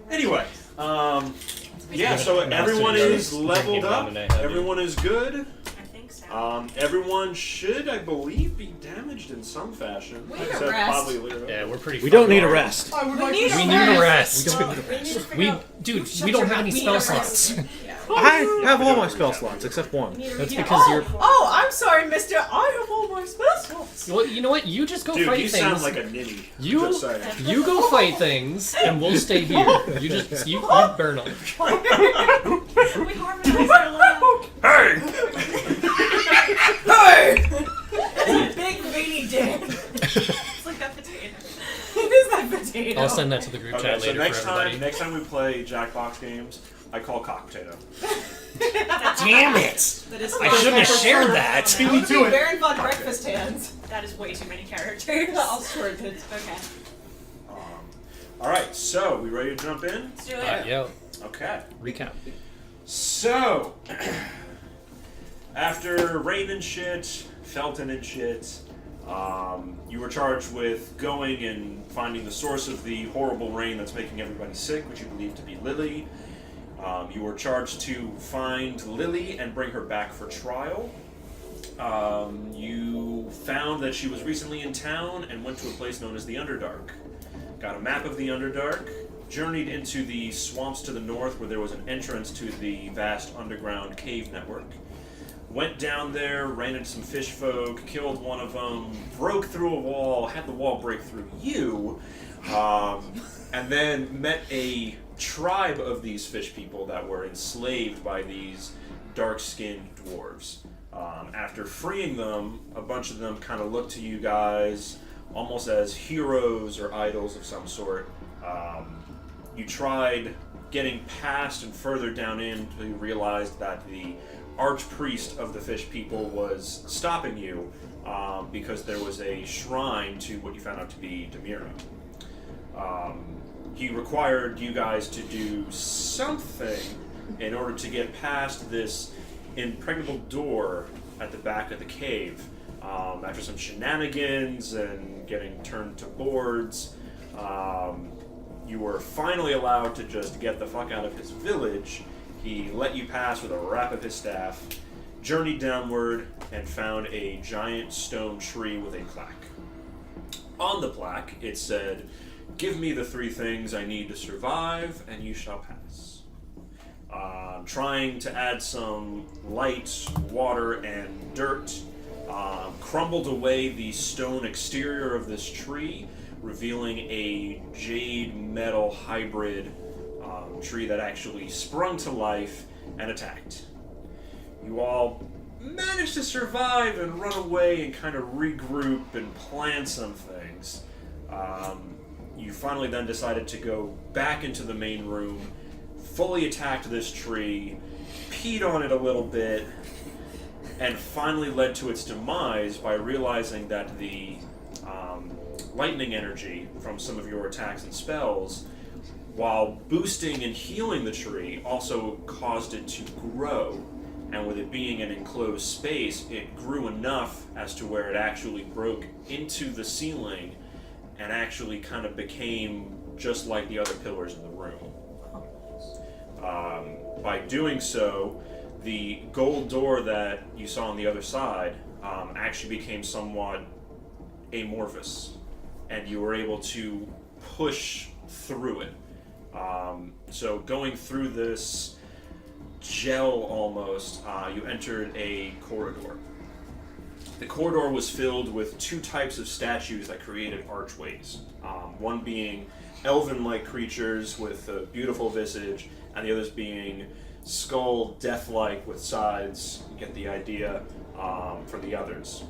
Anyway, yeah, so everyone is leveled up. Everyone is good. I think so. Everyone should, I believe, be damaged in some fashion. We need a rest. Probably Lyra. Yeah, we're pretty. We don't need a rest. We need a rest. We don't have any spell slots. I have all my spell slots except one. That's because you're. Oh, I'm sorry, Mister. I have all my spell slots. Well, you know what? You just go fight things. Dude, you sound like a ninny. You go fight things, and we'll stay here. You burn them. We harmonize our love. Hey! Hey! It's a big veiny dick. It's like that potato. It is that potato. I'll send that to the group chat later for everybody. Next time we play Jackbox games, I call cock potato. Damn it! I shouldn't have shared that. Beat me to it. Baron von Breakfast Hands. That is way too many characters. I'll short it. Okay. Alright, so, we ready to jump in? Let's do it. Yeah. Okay. Recap. So, after rain and shit, Felton and shit, you were charged with going and finding the source of the horrible rain that's making everybody sick, which you believe to be Lily. You were charged to find Lily and bring her back for trial. You found that she was recently in town and went to a place known as the Underdark. Got a map of the Underdark, journeyed into the swamps to the north where there was an entrance to the vast underground cave network. Went down there, ran into some fish folk, killed one of them, broke through a wall, had the wall break through you, and then met a tribe of these fish people that were enslaved by these dark-skinned dwarves. After freeing them, a bunch of them kind of looked to you guys almost as heroes or idols of some sort. You tried getting past and further down in until you realized that the archpriest of the fish people was stopping you because there was a shrine to what you found out to be Demira. He required you guys to do something in order to get past this impregnable door at the back of the cave. After some shenanigans and getting turned to boards, you were finally allowed to just get the fuck out of his village. He let you pass with a rap of his staff, journeyed downward, and found a giant stone tree with a plaque. On the plaque, it said, "Give me the 3 things I need to survive, and you shall pass." Trying to add some light, water, and dirt, crumbled away the stone exterior of this tree, revealing a jade metal hybrid tree that actually sprung to life and attacked. You all managed to survive and run away and kind of regroup and plan some things. You finally then decided to go back into the main room, fully attacked this tree, peed on it a little bit, and finally led to its demise by realizing that the lightning energy from some of your attacks and spells, while boosting and healing the tree, also caused it to grow. And with it being an enclosed space, it grew enough as to where it actually broke into the ceiling and actually kind of became just like the other pillars in the room. By doing so, the gold door that you saw on the other side actually became somewhat amorphous, and you were able to push through it. So going through this gel almost, you entered a corridor. The corridor was filled with 2 types of statues that created archways. One being elven-like creatures with a beautiful visage, and the others being skull, death-like with sides. You get the idea for the others.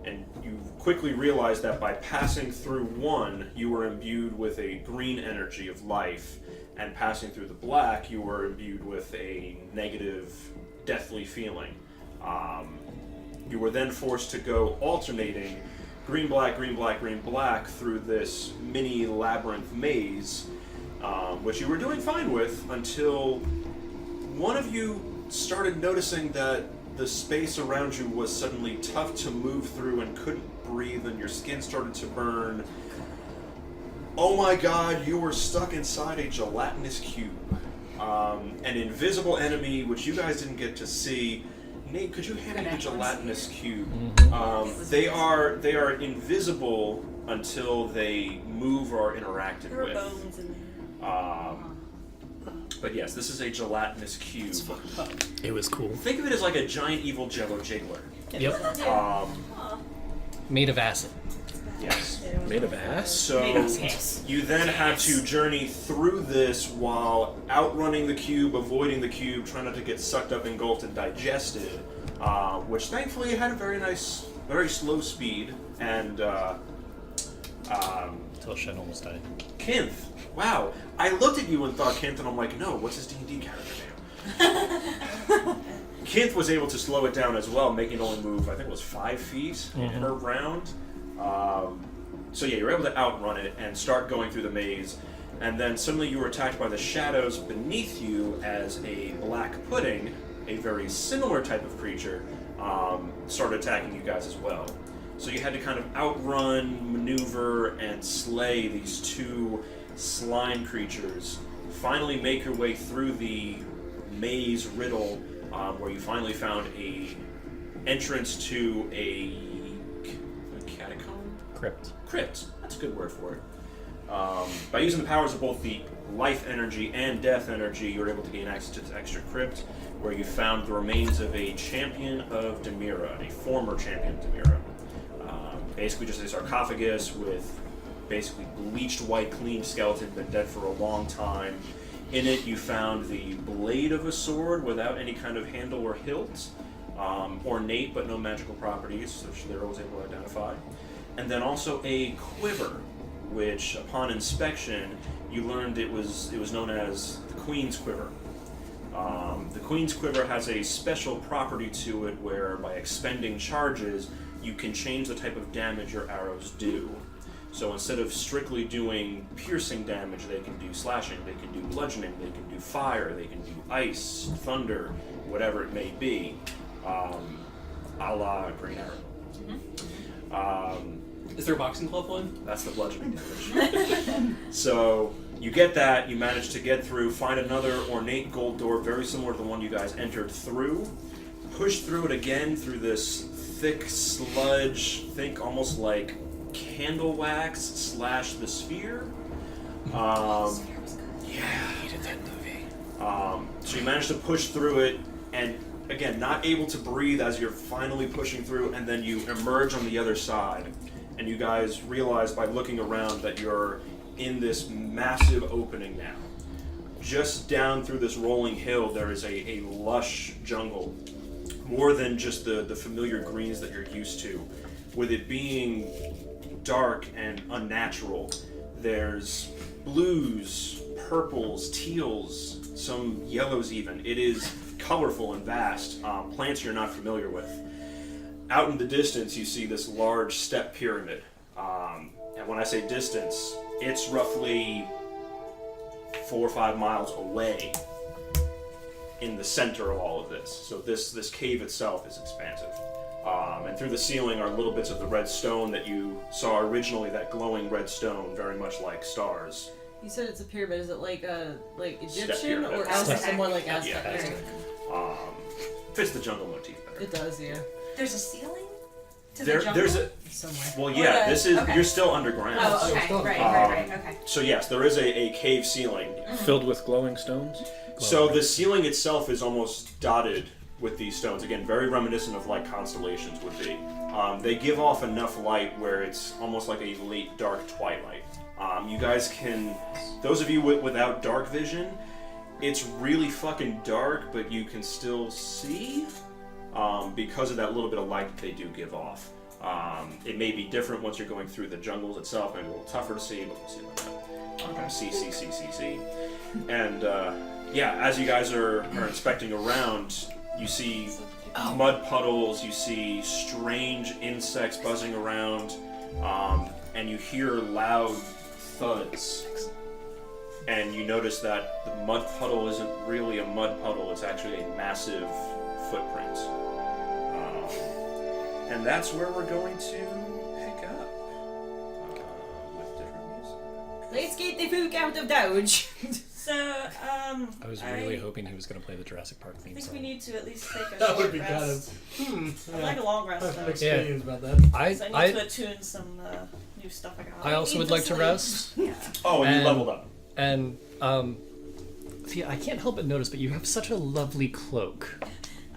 And you quickly realized that by passing through one, you were imbued with a green energy of life, and passing through the black, you were imbued with a negative, deathly feeling. You were then forced to go alternating green, black, green, black, green, black through this mini labyrinth maze, which you were doing fine with until one of you started noticing that the space around you was suddenly tough to move through and couldn't breathe, and your skin started to burn. Oh my god, you were stuck inside a gelatinous cube. An invisible enemy, which you guys didn't get to see. Nate, could you hand me the gelatinous cube? They are invisible until they move or are interacted There were with. bones in there. But yes, this is a gelatinous cube. It was cool. Think of it as like a giant evil Jello jiggler. Yep. Made of acid. Yes. Made of ass? So you then have to journey through this while outrunning the cube, avoiding the cube, trying not to get sucked up, engulfed, and digested. Which thankfully had a very slow speed. And Until Shen almost died. Kynth. Wow. I looked at you and thought Kynth, and I'm like, no, what's his D&D character name? Kynth was able to slow it down as well, making it only move, I think it was 5 feet per round. So yeah, you're able to outrun it and start going through the maze, and then suddenly you were attacked by the shadows beneath you as a black pudding, a very similar type of creature, started attacking you guys as well. So you had to kind of outrun, maneuver, and slay these two slime creatures, finally make your way through the maze riddle, where you finally found a entrance to a catacomb? Crypt. That's a good word for it. By using the powers of both the life energy and death energy, you were able to gain access to this extra crypt, where you found the remains of a champion of Demira, a former champion of Demira. Basically just a sarcophagus with basically bleached white clean skeleton, been dead for a long time. In it you found the blade of a sword without any kind of handle or hilt, ornate but no magical properties, which Lyra was able to identify. And then also a quiver, which upon inspection you learned it was known as the Queen's Quiver. The Queen's Quiver has a special property to it where by expending charges you can change the type of damage your arrows do. So instead of strictly doing piercing damage, they can do slashing, they can do bludgeoning, they can do fire, they can do ice, thunder, whatever it may be, a la Green Arrow. Is there a boxing club one? That's the bludgeoning damage. So you get that, you manage to get through, find another ornate gold door very similar to the one you guys entered through, push through it again through this thick sludge, think almost like candle wax / the sphere. Yeah. Hated that movie. So you manage to push through it, and again, not able to breathe as you're finally pushing through, and then you emerge on the other side. And you guys realize by looking around that you're in this massive opening now. Just down through this rolling hill, there is a lush jungle. More than just the familiar greens that you're used to. With it being dark and unnatural, there's blues, purples, teals, some yellows even. It is colorful and vast, plants you're not familiar with. Out in the distance, you see this large step pyramid. And when I say distance, it's roughly 4 or 5 miles away in the center of all of this. So this cave itself is expansive. And through the ceiling are little bits of the red stone that you saw originally, that glowing red stone, very much like stars. You said it's a pyramid. Is it like Egyptian pyramid. or Aztec. somewhat like Aztec? Yeah, Aztec. Fits the jungle motif better. It does, yeah. There's a ceiling to the jungle? There's a Somewhere. well, yeah. This is Okay. You're still underground. Oh, okay. Right. Okay. So yes, there is a cave ceiling. Filled with glowing stones? So the ceiling itself is almost dotted with these stones. Again, very reminiscent of like constellations would be. They give off enough light where it's almost like a late dark twilight. You guys can, those of you without dark vision, it's really fucking dark, but you can still see because of that little bit of light that they do give off. It may be different once you're going through the jungles itself, maybe a little tougher to see, but we'll see about that. See. And yeah, as you guys are inspecting around, you see mud puddles, you see strange insects buzzing around, and you hear loud thuds. And you notice that the mud puddle isn't really a mud puddle, it's actually a massive footprint. And that's where we're going to pick up with different music. Let's get the fuck out of Dodge. So, I was really hoping he was going to play the Jurassic Park I theme think song. we need to at least take a That short would be rest. kind of. I'd like a long I rest have though. mixed Yeah. feelings about that. So I need to I attune some new stuff I got. I also would like to rest. Yeah. Oh, and you And- leveled up. And Thea, I can't help but notice, but you have such a lovely cloak.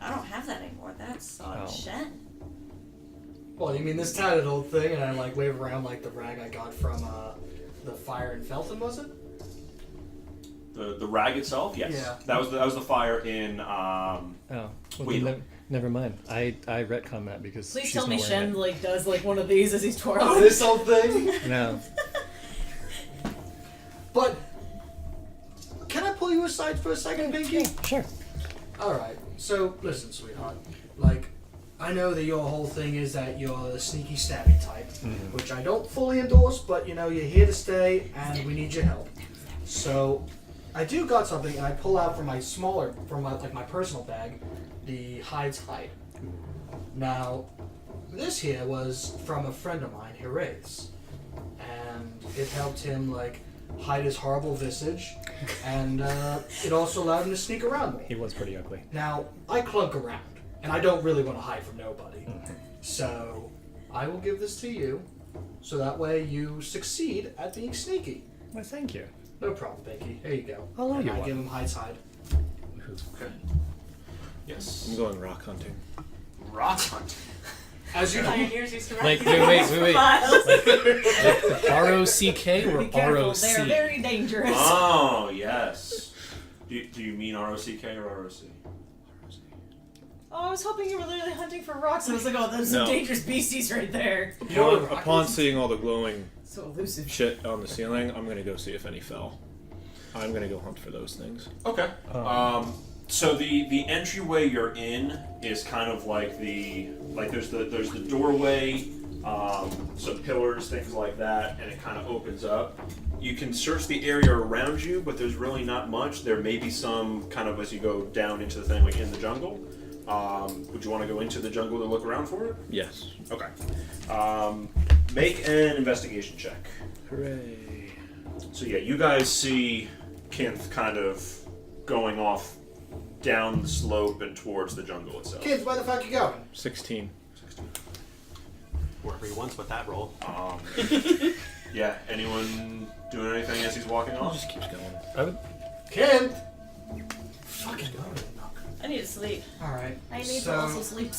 I don't have that anymore. That's on Oh. Shen. Well, you mean this tatted old thing, and I like wave around like the rag I got from the fire in Felton, was it? The rag itself, yes. Yeah. That was the fire in. Oh, well, Wait. never mind. I retcon that because Please she's tell me not wearing Shen like does like one of these as he's twirling. Oh, this old thing. it. No. But can I pull you aside for a second, Pinky? Sure. All right. So listen, sweetheart. Like, I know that your whole thing is that you're the sneaky, stabby type, which I don't fully endorse. But you know, you're here to stay, and we need your help. So, I do got something, and I pull out from my my personal bag, the hide's hide. Now, this here was from a friend of mine, HioH, and it helped him like hide his horrible visage, and it also allowed him to sneak around me. He was pretty ugly. Now, I clunk around, and I don't really want to hide from nobody. So, I will give this to you, so that way you succeed at being sneaky. Well, thank you. No problem, Pinky. Here you go. I'll owe And you I one. give him hide's hide. Okay. Yes. I'm going rock hunting. Rock hunt. As you Pioneers used to write Like, these wait. files. R-O-C-K or Be careful, R-O-C? they're very dangerous. Oh yes. Do you mean R-O-C-K or R-O-C? Oh, I was hoping you were literally hunting for rocks, and I was like, oh, there's No. some dangerous beasties right there. Upon seeing all the glowing So elusive. shit on the ceiling, I'm gonna go see if any fell. I'm gonna go hunt for those things. Okay. So the entryway you're in is kind of like there's the doorway, some pillars, things like that, and it kind of opens up. You can search the area around you, but there's really not much. There may be some kind of as you go down into the thing, like in the jungle. Would you want to go into the jungle to look around for it? Yes. Okay. Make an investigation check. Hooray. So yeah, you guys see Kynth kind of going off down the slope and towards the jungle itself. Kids, where the fuck you going? 16. Wherever he wants with that roll. Yeah, anyone doing anything as he's walking It off? just keeps going. I would. Kid! Fucking go. I need to sleep. Alright. I need so, to also sleep.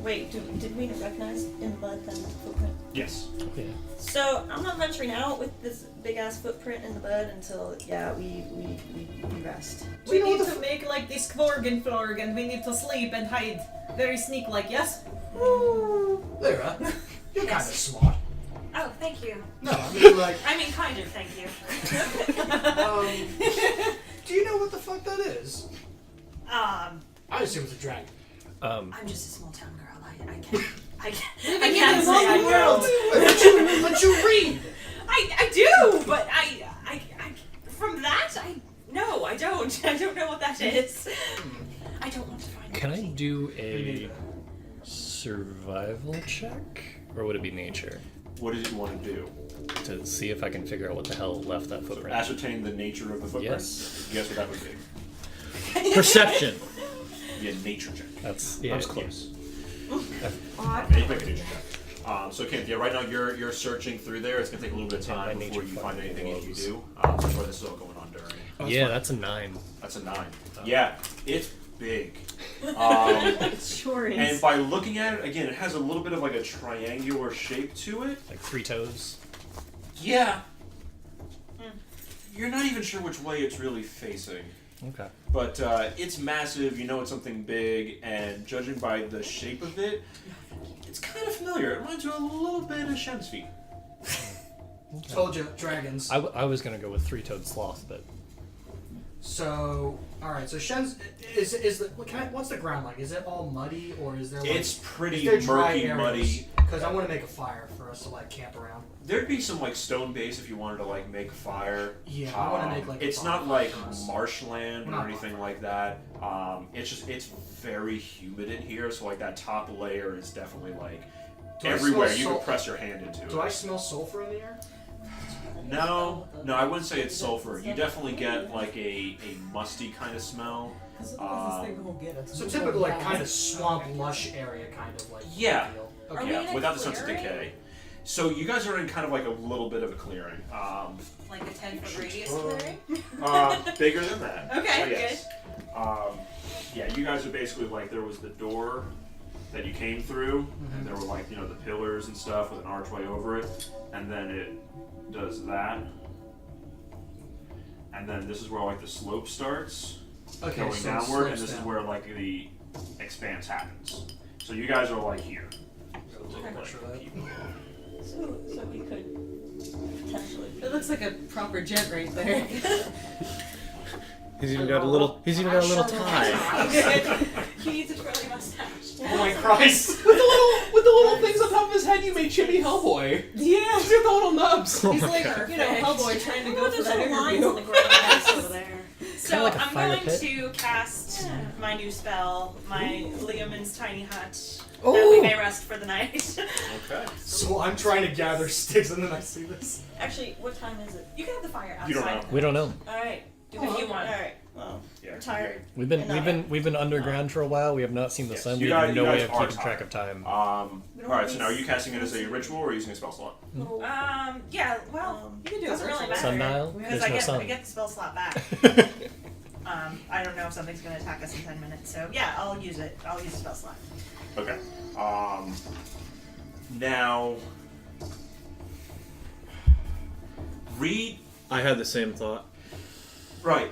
Wait, did we recognize in the mud then the footprint? Yes. Yeah. So I'm not venturing out with this big ass footprint in the mud until we rest. We need to make like this Kvorgen florg, and we need to sleep and hide very sneak like, yes? Lyra, you're kind of smart. Oh, thank you. No, I mean, like, I mean, kind of, thank you. do you know what the fuck that is? I assume it's a dragon. I'm just a small town girl. I Living in can't the say I one world. know. But you read! I do, but I from that no, I don't. I don't know what that is. I don't want to find. Can I anything. do a survival check? Or would it be nature? What did you want to do? To see if I can figure out what the hell left that footprint. Ascertain the nature of the footprint? Yes. Guess what that would be? Perception. Be a nature check. That's I was close. Make a nature check. So Kynth, yeah, right now you're searching through there. It's gonna take a little bit of time my before nature you find fucking anything if you blows. do. That's why this is all going on during. Yeah, that's a 9. That's a 9. Yeah, it's big. It sure is. And by looking at it, again, it has a little bit of like a triangular shape to it. Like 3 toes. Yeah. You're not even sure which way it's really facing. Okay. But it's massive, you know it's something big, and judging by the shape of it, it's kind of familiar. It reminds you a little bit of Shen's feet. Told you, dragons. I was gonna go with 3-toed sloth, but So, alright, so Shen's, what's the ground like? Is it all muddy, or is there like... It's pretty is there dry murky, areas? muddy. Because I want to make a fire for us to, like, camp around. There'd be some like stone base if you wanted to like make a fire. Yeah, I want to make, like, a It's bonfire not like for us. marshland or Not anything bonfire. like that. It's very humid in here, so like that top layer is definitely like Do I everywhere. smell You can salt? press your hand into it. Do I smell sulfur in the air? No, I wouldn't say it's sulfur. You definitely get like a musty kind of smell. So typical, like, kind of swamp, lush area, kind of like. Yeah. Feel. Are Okay. we in Yeah, a without the sense of clearing? decay. So you guys are in kind of like a little bit of a clearing. Like a 10-foot radius clearing? Bigger than that. Okay, So yes. Yeah, you guys are basically like, there was the door that you came through, and there were like, the pillars and stuff with an archway over it, and then it does that. And then this is where like the slope starts, Okay, going so downward, slopes and this down. is where like the expanse happens. So you guys are like here. So we could potentially. It looks like a proper jet right there. He's even got a little. He's even got a little tie. He needs a twirly mustache. Oh my Christ! With the little things on top of his head, you made Chibi Hellboy. Yeah. He's got the little nubs. He's like, Hellboy trying to go for There's that little lines interview. on the ground over there. So like a I'm fire going pit. to cast my new spell, my Liamon's Tiny Hut, that Oh! we may rest for the night. Okay. So I'm trying to gather sticks, and then I see this. Actually, what time is it? You can have the fire outside. You don't know. We don't know. Alright, do what you want. Alright, well, Yeah. I'm tired. We've been underground for a while. We have not seen the Yes, sun. you We guys- have you no way guys of are keeping track tired. of time. Alright, so now are you casting it as a ritual or using a spell slot? Yeah, well, You can do doesn't it really matter. Sundial? Because There's I no get, sun. I get the spell slot back. I don't know if something's going to attack us in 10 minutes, so yeah, I'll use it. I'll use the spell slot. Okay. Now read I had the same thought. right.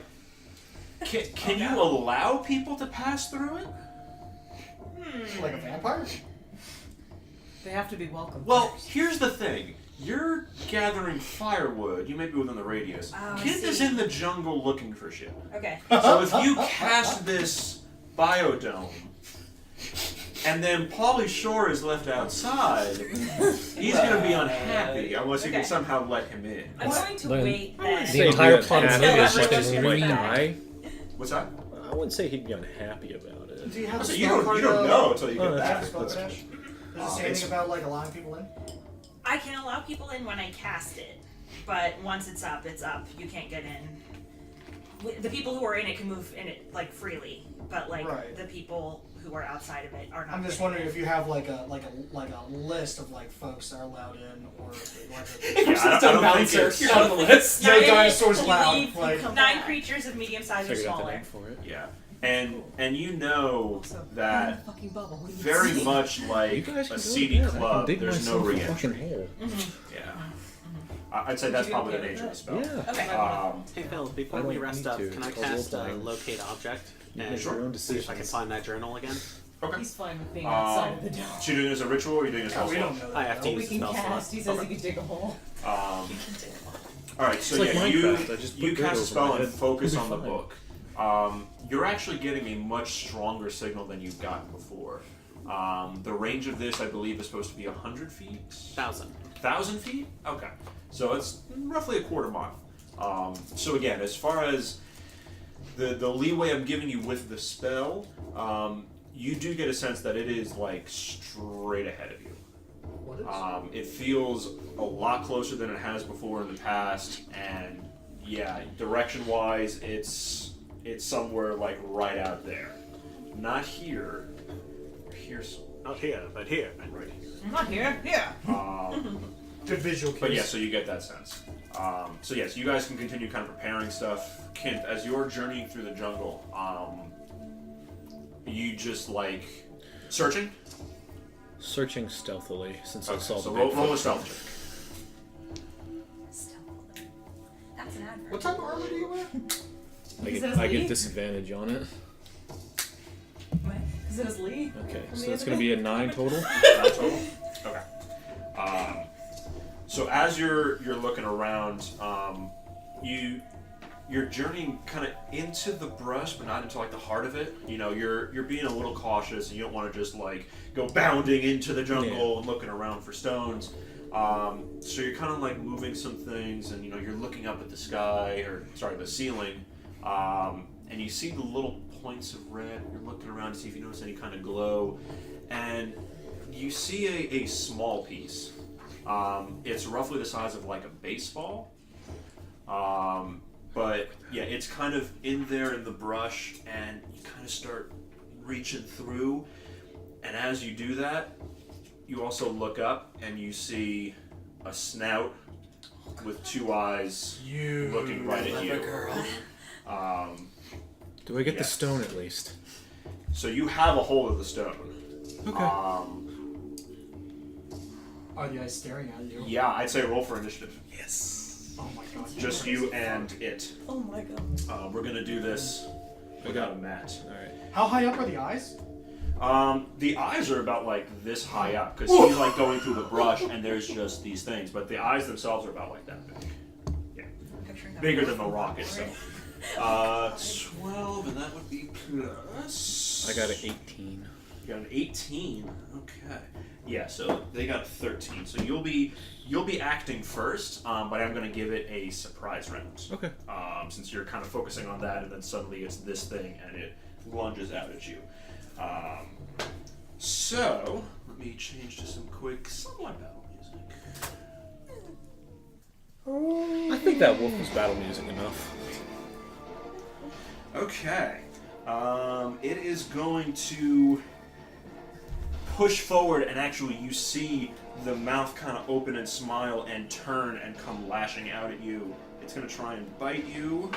Can you allow people to pass through it? Like a vampire? They have to be welcome. Well, here's the thing. You're gathering firewood. You may be within the radius. Oh, I Kynth is see. in the jungle looking for shit. Okay. So if you cast this biodome, and then Pauly Shore is left outside, he's going to be unhappy unless you can Okay. somehow let him in. I'm going to Then- wait then. The entire plot of the Until movie is just everyone's been really reading. back. What's that? I wouldn't say he'd be unhappy about it. Do you have So a you spell don't card, know until you Oh, get that's back. Does it That's- say it's- anything about like allowing people in? I can allow people in when I cast it, but once it's up, it's up. You can't get in. The people who are in it can move in it like freely, but like Right. the people who are outside of it are not. I'm just wondering if you have like a list of like folks that are allowed in, or like Yeah, I don't think it's- You're not on the list. No dinosaurs You allowed. leave, you Like, come 9 creatures of medium size or Figured out the smaller. name for it. Yeah. And you know Also, that fucking bubble. We need very to see. much like You guys can a go seedy to bed. I can club, dig there's no myself a re-entry. fucking hole. Yeah. I'd say that's you probably the okay with nature of the that? spell. Yeah. Okay. Hey Phil, before I we don't rest need up, to. can I It's called cast role-playing. Locate Object? You And make your own see if I can decisions. find that journal again? Okay. He's fine with being outside of the dome. So you're doing this as a ritual or are you doing this oh, as we a don't spell? know I that. have to though. use We the can spell cast. slot. He says he can dig a hole. Alright, so It's yeah, like you Minecraft, I just put you dirt cast a over spell my and head. focus It'll on be the fine. book. You're actually getting a much stronger signal than you've gotten before. The range of this, I believe, is supposed to be 100 feet? 1,000. 1,000 feet? Okay. So it's roughly a quarter mile. So again, as far as the leeway I'm giving you with the spell, you do get a sense that it is like straight ahead of you. What is? It feels a lot closer than it has before in the past, and yeah, direction-wise, it's somewhere like right out there. Not here. Here, Not here, but here. right here. I'm not here. Here. Good visual cues. But yeah, so you get that sense. So yes, you guys can continue kind of preparing stuff. Kynth, as you're journeying through the jungle, you just like searching? Searching stealthily since I Okay, saw so the roll big a stealth check. That's an advert. What type of armor do you wear? I get disadvantage on it. Is it his Lee? Okay, so that's going to be a 9 total. Not total? Okay. So as you're looking around, you're journeying kind of into the brush, but not into like the heart of it. You know, you're being a little cautious, and you don't want to just like go bounding into the jungle and looking around for stones. So you're kind of like moving some things, and you know you're looking up at the sky, or sorry, the ceiling, and you see the little points of red. You're looking around to see if you notice any kind of glow, and You see a small piece. It's roughly the size of like a baseball. But yeah, it's kind of in there in the brush, and you kind of start reaching through. And as you do that, you also look up and you see a snout with 2 eyes looking right at you. Do I get the Yes. stone at least? So you have a hold of the stone. Okay. Are the eyes staring at you? Yeah, I'd say roll for initiative. Oh my god. Just you and it. Oh my god. We're gonna do this without a mat. Alright. How high up are the eyes? The eyes are about like this high up because he's like going through the brush and there's just these things, but the eyes themselves are about like that big. Yeah, bigger than the rock itself. 12, and that would be plus. I got an 18. You got an 18. Okay. Yeah, so they got a 13. So you'll be acting first, but I'm gonna give it a surprise round. Okay. Since you're kind of focusing on that, and then suddenly it's this thing, and it lunges out at you. So let me change to some quick somewhat battle music. I think that wolf was battle music enough. Okay. It is going to push forward, and actually you see the mouth kind of open and smile and turn and come lashing out at you. It's going to try and bite you.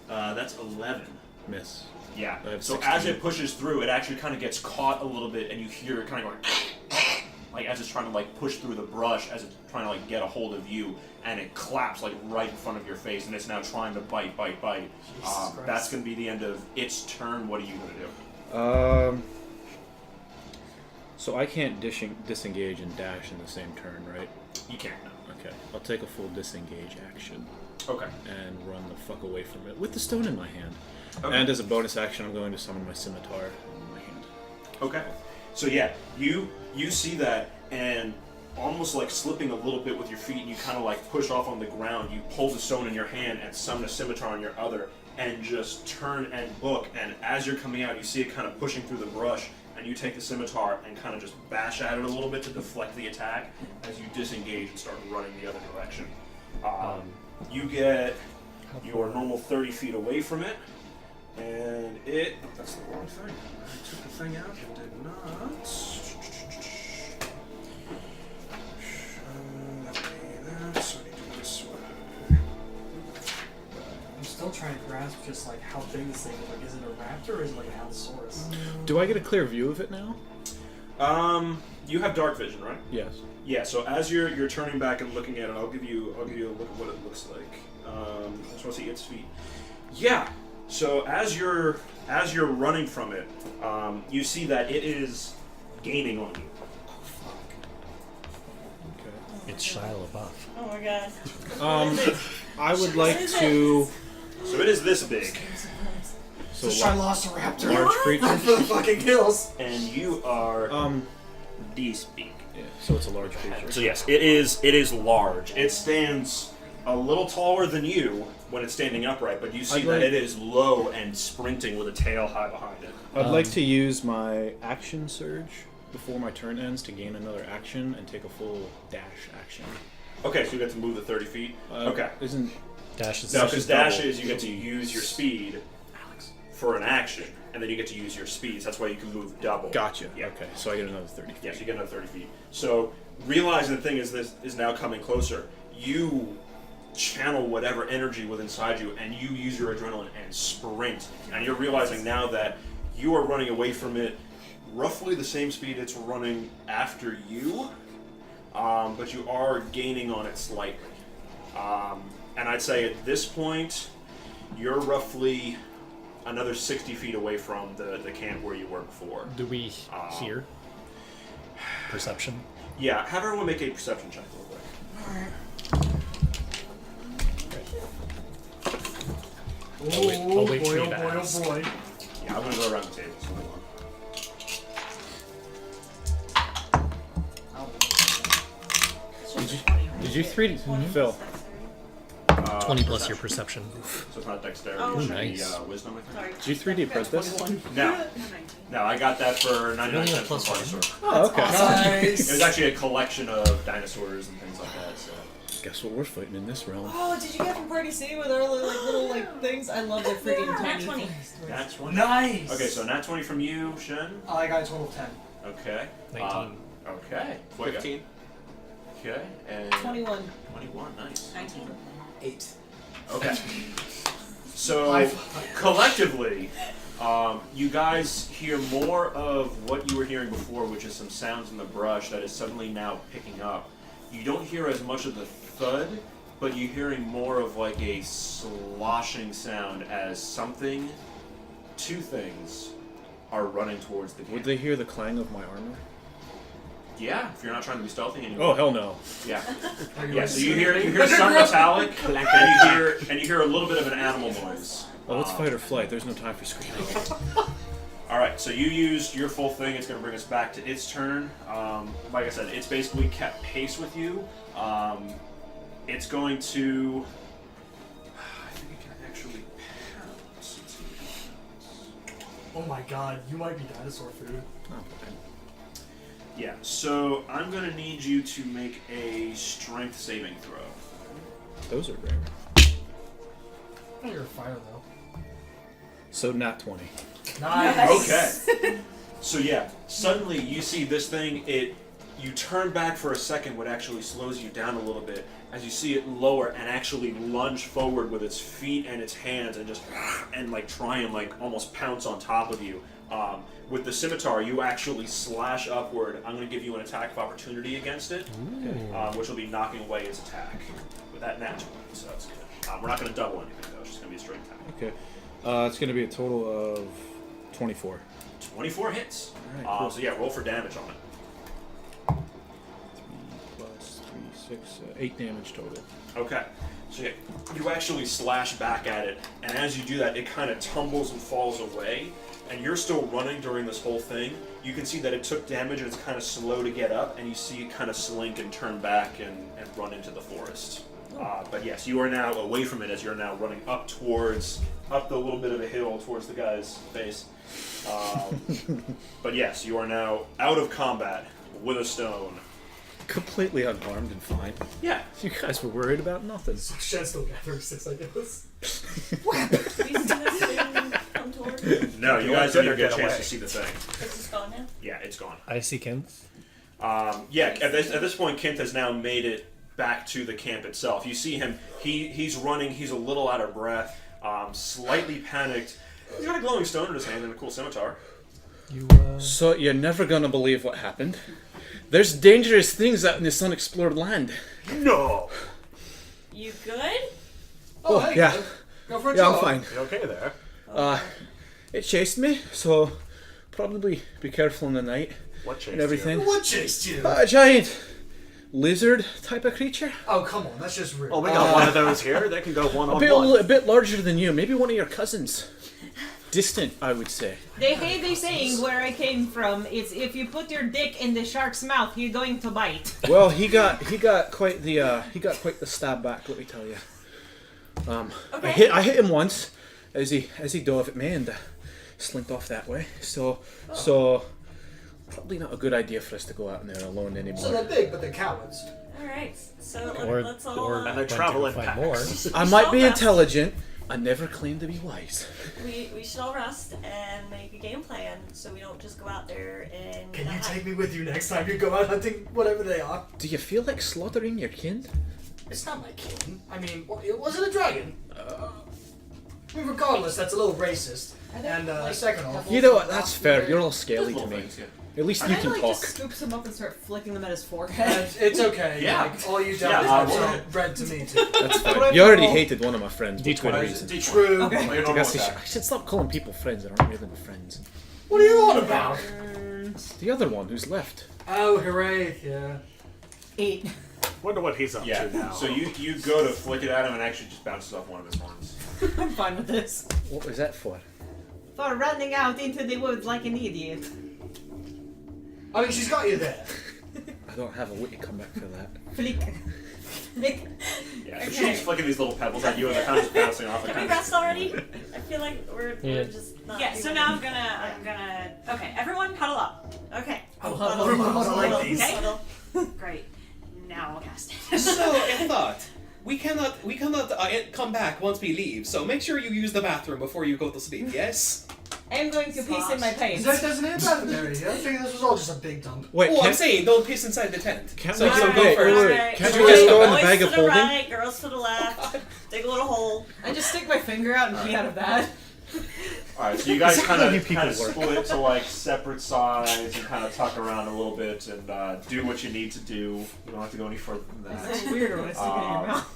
That's 11. Miss. Yeah. I have So 16. as it pushes through, it actually kind of gets caught a little bit, and you hear it kind of going, like as it's trying to like push through the brush, as it's trying to like get a hold of you, and it claps like right in front of your face, and it's now trying to bite. That's going to be the end of its turn. What are you going to do? So I can't disengage and dash in the same turn, right? You can't. No. Okay. I'll take a full disengage action Okay. and run the fuck away from it with the stone in my hand. Okay. And as a bonus action, I'm going to summon my scimitar in my hand. Okay. So yeah, you see that, and almost like slipping a little bit with your feet, and you kind of like push off on the ground. You pull the stone in your hand and summon a scimitar on your other, and just turn and look. And as you're coming out, you see it kind of pushing through the brush, and you take the scimitar and kind of just bash at it a little bit to deflect the attack as you disengage and start running the other direction. You get your normal 30 feet away from it. And it... That's the wrong thing. I took the thing out and did not... So I need to do this way. I'm still trying to grasp just like how big this thing is. Like, is it a raptor or is it like an Allosaurus? Do I get a clear view of it now? You have dark vision, right? Yes. Yeah, so as you're turning back and looking at it, I'll give you a look at what it looks like. I just want to see its feet. Yeah. So as you're running from it, you see that it is gaining on you. Okay. It's Shia LaBeouf. Oh my god. I would like to. So it is this big, So So I lost a raptor. large creature. For the fucking kills. and you are this big. Yeah. So it's a large creature. So yes, it is large. It stands a little taller than you when it's standing upright, but you see I'd that like- it is low and sprinting with a tail high behind it. I'd like to use my action surge before my turn ends to gain another action and take a full dash action. Okay, so you get to move the 30 feet. Okay. Isn't Dash is No, because dash double. is you get to use your speed for an action, and then you get to use your speeds. That's why you can move double. Gotcha. Yeah. Okay, so I get another 30 feet. Yes, you get another 30 feet. So realizing the thing is this is now coming closer, you channel whatever energy within inside you, and you use your adrenaline and sprint. And you're realizing now that you are running away from it roughly the same speed it's running after you, but you are gaining on it slightly. And I'd say at this point, you're roughly another 60 feet away from the camp where you were before. Do we hear? Perception? Yeah, have everyone make a perception check real quick. I'll wait for boy, you oh to boy, ask. oh boy. Yeah, I'm gonna go around the table. So hold on. Did you 3D? Phil. 20 plus your perception. So it's not dexterity. Oh, it should nice. be wisdom, I think. Sorry. Did you 3D print this? No. No, I got that for 99 Really? cents from Plus Party one? Store. Oh, okay. It was Nice. actually a collection of dinosaurs and things like that. So. Guess what we're fighting in this realm? Oh, did you get from Party C with our little things? I love the freaking Yeah, tiny nat 20. Nat 20. Nice. Okay, so nat 20 from you, Shen. I got a total of 10. Okay. 19. Okay. Fuego. 15. Okay. And 21. 21. Nice. 19. 8. Okay. So collectively, you guys hear more of what you were hearing before, which is some sounds in the brush that is suddenly now picking up. You don't hear as much of the thud, but you're hearing more of like a sloshing sound as two things are running towards the Would camp. they hear the clang of my armor? Yeah, if you're not trying to be stealthy anymore. Oh, hell no. Yeah. Are Yeah, so you hear some metallic, and you hear a little bit of an animal noise. Oh, let's fight or flight. There's no time for screaming. All right, so you used your full thing. It's going to bring us back to its turn. Like I said, it's basically kept pace with you. It's going to. I think it can actually pounce. Let's see. Oh my god, you might be dinosaur food. Oh, okay. Yeah, so I'm going to need you to make a strength saving throw. Those are rare. Oh, you're a fire though. So, nat 20. Nice. Okay. So yeah, suddenly you see this thing, you turn back for a second, what actually slows you down a little bit, as you see it lower and actually lunge forward with its feet and its hands and just, and like try and like almost pounce on top of you. With the scimitar, you actually slash upward. I'm going to give you an attack of opportunity against it, which will be knocking away its attack with that nat 20, so that's good. We're not going to double anything though, it's just going to be a straight attack. Okay. It's going to be a total of 24. 24 hits. Alright, cool. So yeah, roll for damage on it. 3 plus 3, 6, 8 damage total. Okay. So yeah, you actually slash back at it, and as you do that, it kind of tumbles and falls away, and you're still running during this whole thing. You can see that it took damage and it's kind of slow to get up, and you see it kind of slink and turn back and run into the forest. But yes, you are now away from it as you're now running up the little bit of a hill towards the guy's face. But yes, you are now out of combat with a stone. Completely unharmed and fine. Yeah. You guys were worried about nothing. Shen's still gathering 6, I guess. We see this thing come toward. No, you guys didn't get a chance to see the thing. It's just gone now. Yeah, it's gone. I see Kynth. Yeah, at this point, Kynth has now made it back to the camp itself. You see him, he's running, he's a little out of breath, slightly panicked. He's got a glowing stone in his hand and a cool scimitar. You, So, you're never gonna believe what happened. There's dangerous things out in this unexplored land. No! You good? Oh, Oh, hey, yeah. Go for a Yeah, I'm jog. fine. You okay there? It chased me, so probably be careful in the night What changed and everything. What chased you? A giant lizard type of creature. Oh, come on, that's just rude. Oh, we got one of those here. They can go one A on bit, one. a bit larger than you. Maybe one of your cousins. Distant, I would say. They have a saying where I came from. It's if you put your dick in the shark's mouth, you're going to bite. Well, he got quite the stab back. Let me tell you. Okay. I hit him once, as he dove at me and slinked off that way. So probably not a good idea for us to go out in there alone anymore. So they're big, but they're cowards. Alright, so or let's all. or And they went travel to in find packs. more. I might be intelligent. I never claimed to be wise. We should all rest and make a game plan so we don't just go out there and. Can you not take me with you next time you go out hunting, whatever they are? Do you feel like slaughtering your kin? It's not my kin. I mean, was it a dragon? I mean, regardless, that's a little racist. And second off, You know what? That's fair. You're all scaly to Little me. things, yeah. At least And you then, can like, talk. just scoops him up and start flicking them at his forehead. it's okay. Yeah. Like, all you Yeah, dinosaurs well- are bred to me too. That's What fine. do You I already roll? hated one of my friends for good D20. reason. True. Okay. You're I normal guess with I that. should stop calling people friends that aren't really my friends. What are you on about? The other one who's left. Oh, hooray! Yeah. 8. Wonder what he's up Yeah, to now. so you go to flick it at him and actually just bounces off one of his horns. I'm fine with this. What was that for? For running out into the woods like an idiot. I mean, she's got you there. I don't have a witty comeback for that. Flick. Flick. Yeah, so Okay. she's flicking these little pebbles at you, and they're kind of just bouncing off. Can we rest already? I feel like we're just not. Yeah. So now I'm gonna. Okay, everyone, huddle up. Okay. Huddle. Okay. Great. Now I'll cast it. So I thought we cannot come back once we leave. So make sure you use the bathroom before you go to sleep. Yes. I am going to piece in my pants. There's an invalid area. I figured this was all just a big dump. Wait, Well, I'm saying don't piss inside the tent. Can't So we go wait, first. wait. Can't Boys we just go in the boys bag to of the holding? right, girls to the left. Dig a little hole. I just stick my finger out and pee out of that. Alright, so you guys Exactly how you people work. split to like separate sides and kind of tuck around a little bit and do what you need to do. You don't have to go any further than that. It's weirder when I stick it in your mouth.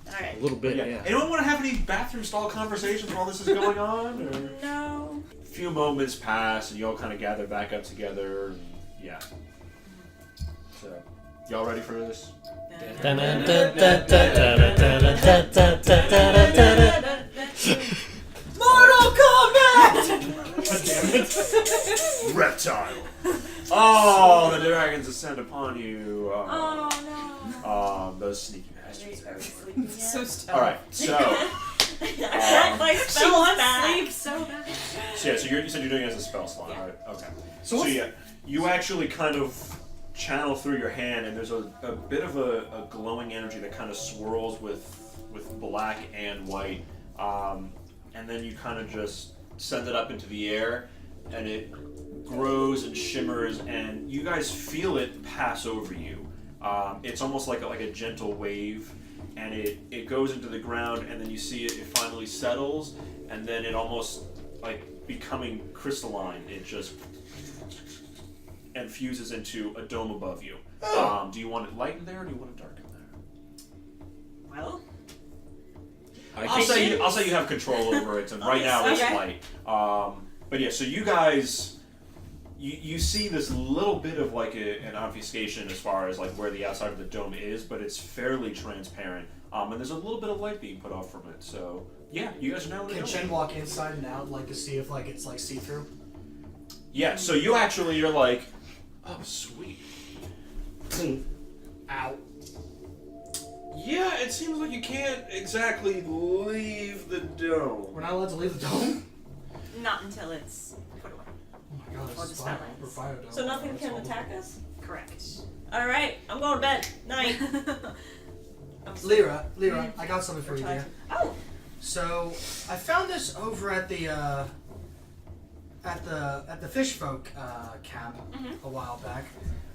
Alright. A little bit, yeah. Anyone want to have any bathroom stall conversations while this is going on? Or? No. A few moments pass and you all kind of gather back up together. And, yeah. So, y'all ready for this? Mortal Kombat! Damn it! Reptile! Oh, the dragons descend upon you. Oh no. Those sneaky bastards. So stealth. Alright, so. My spell on sleep so bad. So yeah, so you said you're doing it as a spell slot, right? Okay. So So what's- yeah, you actually kind of channel through your hand, and there's a bit of a glowing energy that kind of swirls with black and white, and then you kind of just send it up into the air, and it grows and shimmers, and you guys feel it pass over you. It's almost like a gentle wave, and it goes into the ground, and then you see it finally settles, and then it almost like becoming crystalline. It just and fuses into a dome above you. Do you want it light in there, or do you want it dark in there? Well, I'll say you have control over it, and right now it's Okay. light. But yeah, so you guys, you see this little bit of like an obfuscation as far as like where the outside of the dome is, but it's fairly transparent. And there's a little bit of light being put off from it. So yeah, you guys are now in the Can dome. Shen walk inside and out, like to see if like it's like see-through? Yeah, so you're like, oh sweet. Ow. Yeah, it seems like you can't exactly leave the dome. We're not allowed to leave the dome? not until it's put away. Oh my god, Or this is the fire. spell We're ends. fire dome. So nothing That's can all. attack us? Correct. Alright, I'm going to bed. Night. Lyra, I got something for you, dear. Oh, So I found this over at the fish folk camp a while back,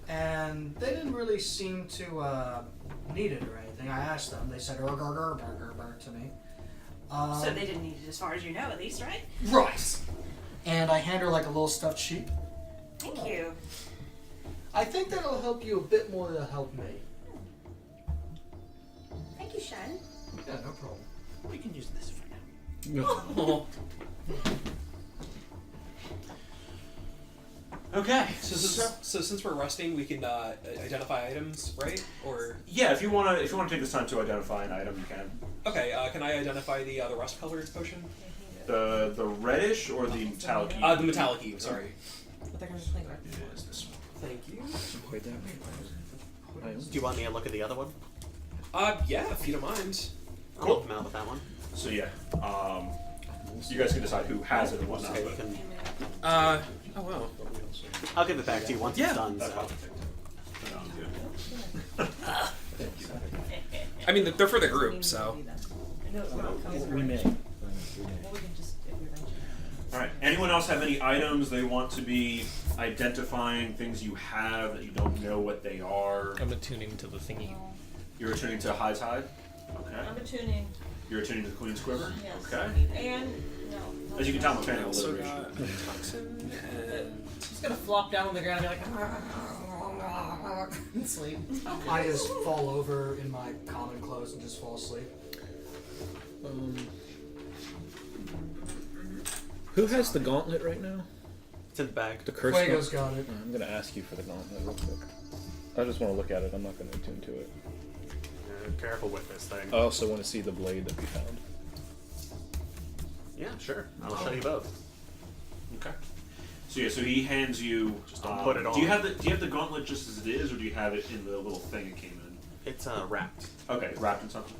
and they didn't really seem to need it or anything. I asked them. They said "urg to me. so they didn't need it as far as you know, at least, right? Right. And I hand her like a little stuffed sheep. Thank you. I think that'll help you a bit more than help me. Thank you, Shen. Yeah, no problem. We can use this for now. Oh. Okay, So since we're resting, we can identify items, right? Or yeah, if you want to take this time to identify an item, you can. okay, can I identify the rust-colored potion? The reddish or the metallic? The metallic eve. Sorry. But they're going to play right. It is this one. Thank you. Wait, that Do you want me to look at the other one? Yeah, if you don't mind. I'll Cool. help him out with that one. So yeah, you guys can decide who has it and whatnot. Okay, you but- can. Oh wow. I'll give it back to you once Yeah. it's done. That's So. perfect. I mean, they're for the group, so. we may. All right. Anyone else have any items they want to be identifying? Things you have that you don't know what they are. I'm attuning to the thingy. You're attuning to Hide's hide. Okay. I'm attuning. You're attuning to the Queen's quiver. Yes. Okay. And, no. As you can tell, I'm a fan of Also alliteration. got toxin and She's going to flop down on the ground and be like, and sleep. I just fall over in my common clothes and just fall asleep. Who has the gauntlet right now? It's in the bag. The curse Fuego's gauntlet? got it. I'm gonna ask you for the gauntlet real quick. I just want to look at it. I'm not gonna attune to it. Careful with this thing. I also want to see the blade that we found. Yeah, sure. I'll show you both. Okay. So yeah, so he hands you. Just don't put it on. Do you have the gauntlet just as it is, or do you have it in the little thing it came in? It's wrapped. Okay, wrapped in something.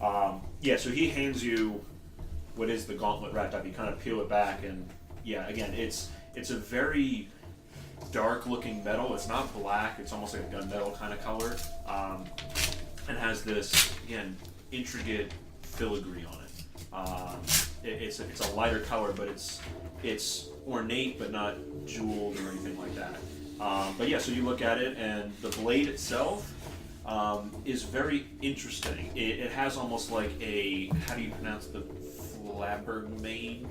Okay. Yeah, so he hands you what is the gauntlet wrapped up. You kind of peel it back, and yeah, again, it's a very dark-looking metal. It's not black. It's almost like a gunmetal kind of color, and has this again intricate filigree on it. It's a lighter color, but it's ornate but not jeweled or anything like that. But yeah, so you look at it, and the blade itself is very interesting. It has almost like a, how do you pronounce the Flamburmange?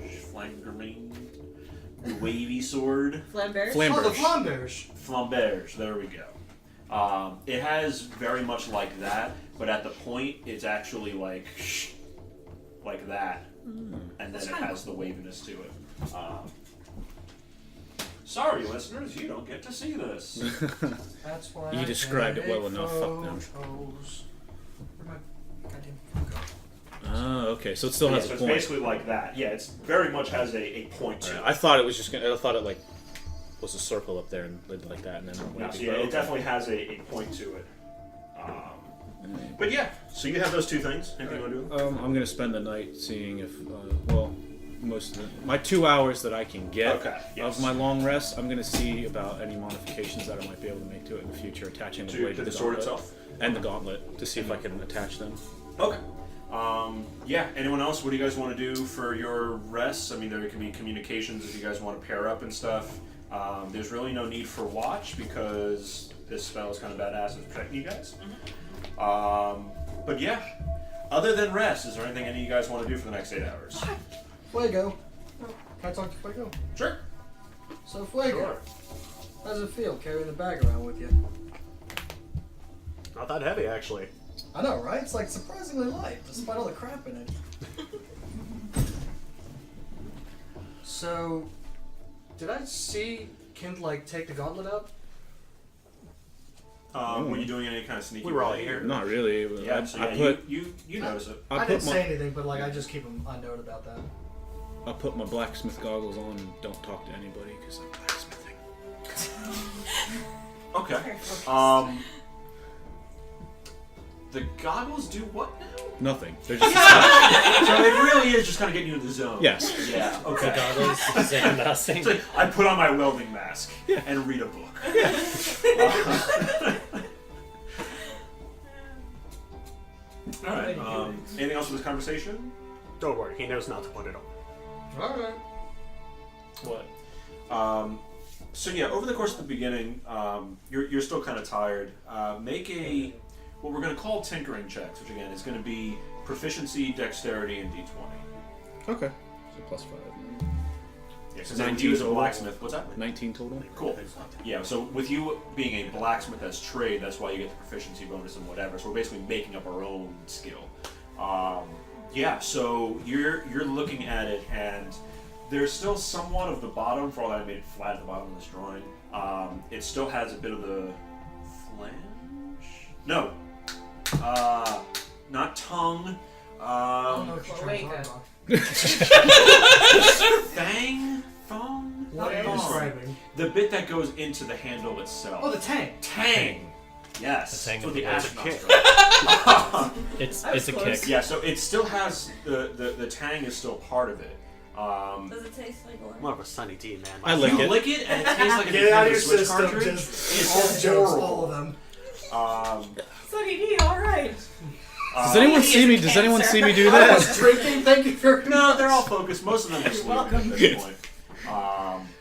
The wavy sword? Flamberge? Oh, the Flamburmange. Flamburmange, there we go. It has very much like that, but at the point, it's actually like that. And then it has the waviness to it. Sorry, listeners, you don't get to see this. That's why You I described can't it well make enough, fuck them. photos. Where'd my goddamn phone go? Oh, okay. So it still has So a it's point. basically like that. Yeah, it's very much has a point to Alright, it. I thought it was just gonna. I thought it like was a circle up there and lived like that, and then it No, went so yeah, it definitely has a point to it. But yeah, so you have those two things. Anything you want to do? I'm gonna spend the night seeing if, most of my 2 hours that I can get Okay, yes. of my long rest. I'm gonna see about any modifications that I might be able to make to it in the future, attaching the blade To the sword gauntlet itself? and the gauntlet to see if I can attach them. Okay. Yeah, anyone else? What do you guys want to do for your rests? I mean, there can be communications if you guys want to pair up and stuff. There's really no need for watch because this spell is kind of badass at protecting you guys. But yeah, other than rest, is there anything any of you guys want to do for the next 8 hours? Fuego. Can I talk to Fuego? Sure. So, Fuego, how does it feel carrying the bag around with you? Not that heavy, actually. I know, right? It's like surprisingly light, despite all the crap in it. So, did I see Kynth like take the gauntlet out? Were you doing any kind of sneaky? We were all way, here. or- Not really. Yeah, so I yeah, put you notice it. I put didn't my say anything, but like I just keep a note about that. I put my blacksmith goggles on and don't talk to anybody because I'm blacksmithing. Okay. The goggles do what now? Nothing. They're just So it really is just kind of getting you in the zone. yes. Yeah. Okay. Goggles, Sam nothing. It's like I put on my welding mask and read a book. All right. Anything else for this conversation? Don't worry, he knows not to put it on. Alright. What? So yeah, over the course of the beginning, you're still kind of tired. Make a what we're going to call tinkering checks, which again is going to be proficiency, dexterity, and d20. Okay. So plus 5. Yeah, because 19 you as a total. blacksmith. What's that? 19 total. Cool. Yeah, so with you being a blacksmith as trade, that's why you get the proficiency bonus and whatever. So we're basically making up our own skill. Yeah, so you're looking at it, and there's still somewhat of the bottom, for all that I made it flat at the bottom of this drawing. It still has a bit of the flange? No. Not tongue. I don't know what you're trying to talk Fang? Thong? about. What are you describing? The bit that goes into the handle itself. Oh, the tank. Tang. Yes. The tang That's what of the the astronauts are. It's That was a close. kick. Yeah, so it still has the tang is still part of it. Does it taste like oil? More of a Sunny D, man. I lick You it. lick it and it tastes like a Get it out of Nintendo your Switch system. cartridge. Just all It's jokes, horrible. all of them. Sunny D, alright. Does anyone see me? Does anyone see me do I that? was drinking. Thank you very much. No, they're all focused. Most of them are sleeping at this point.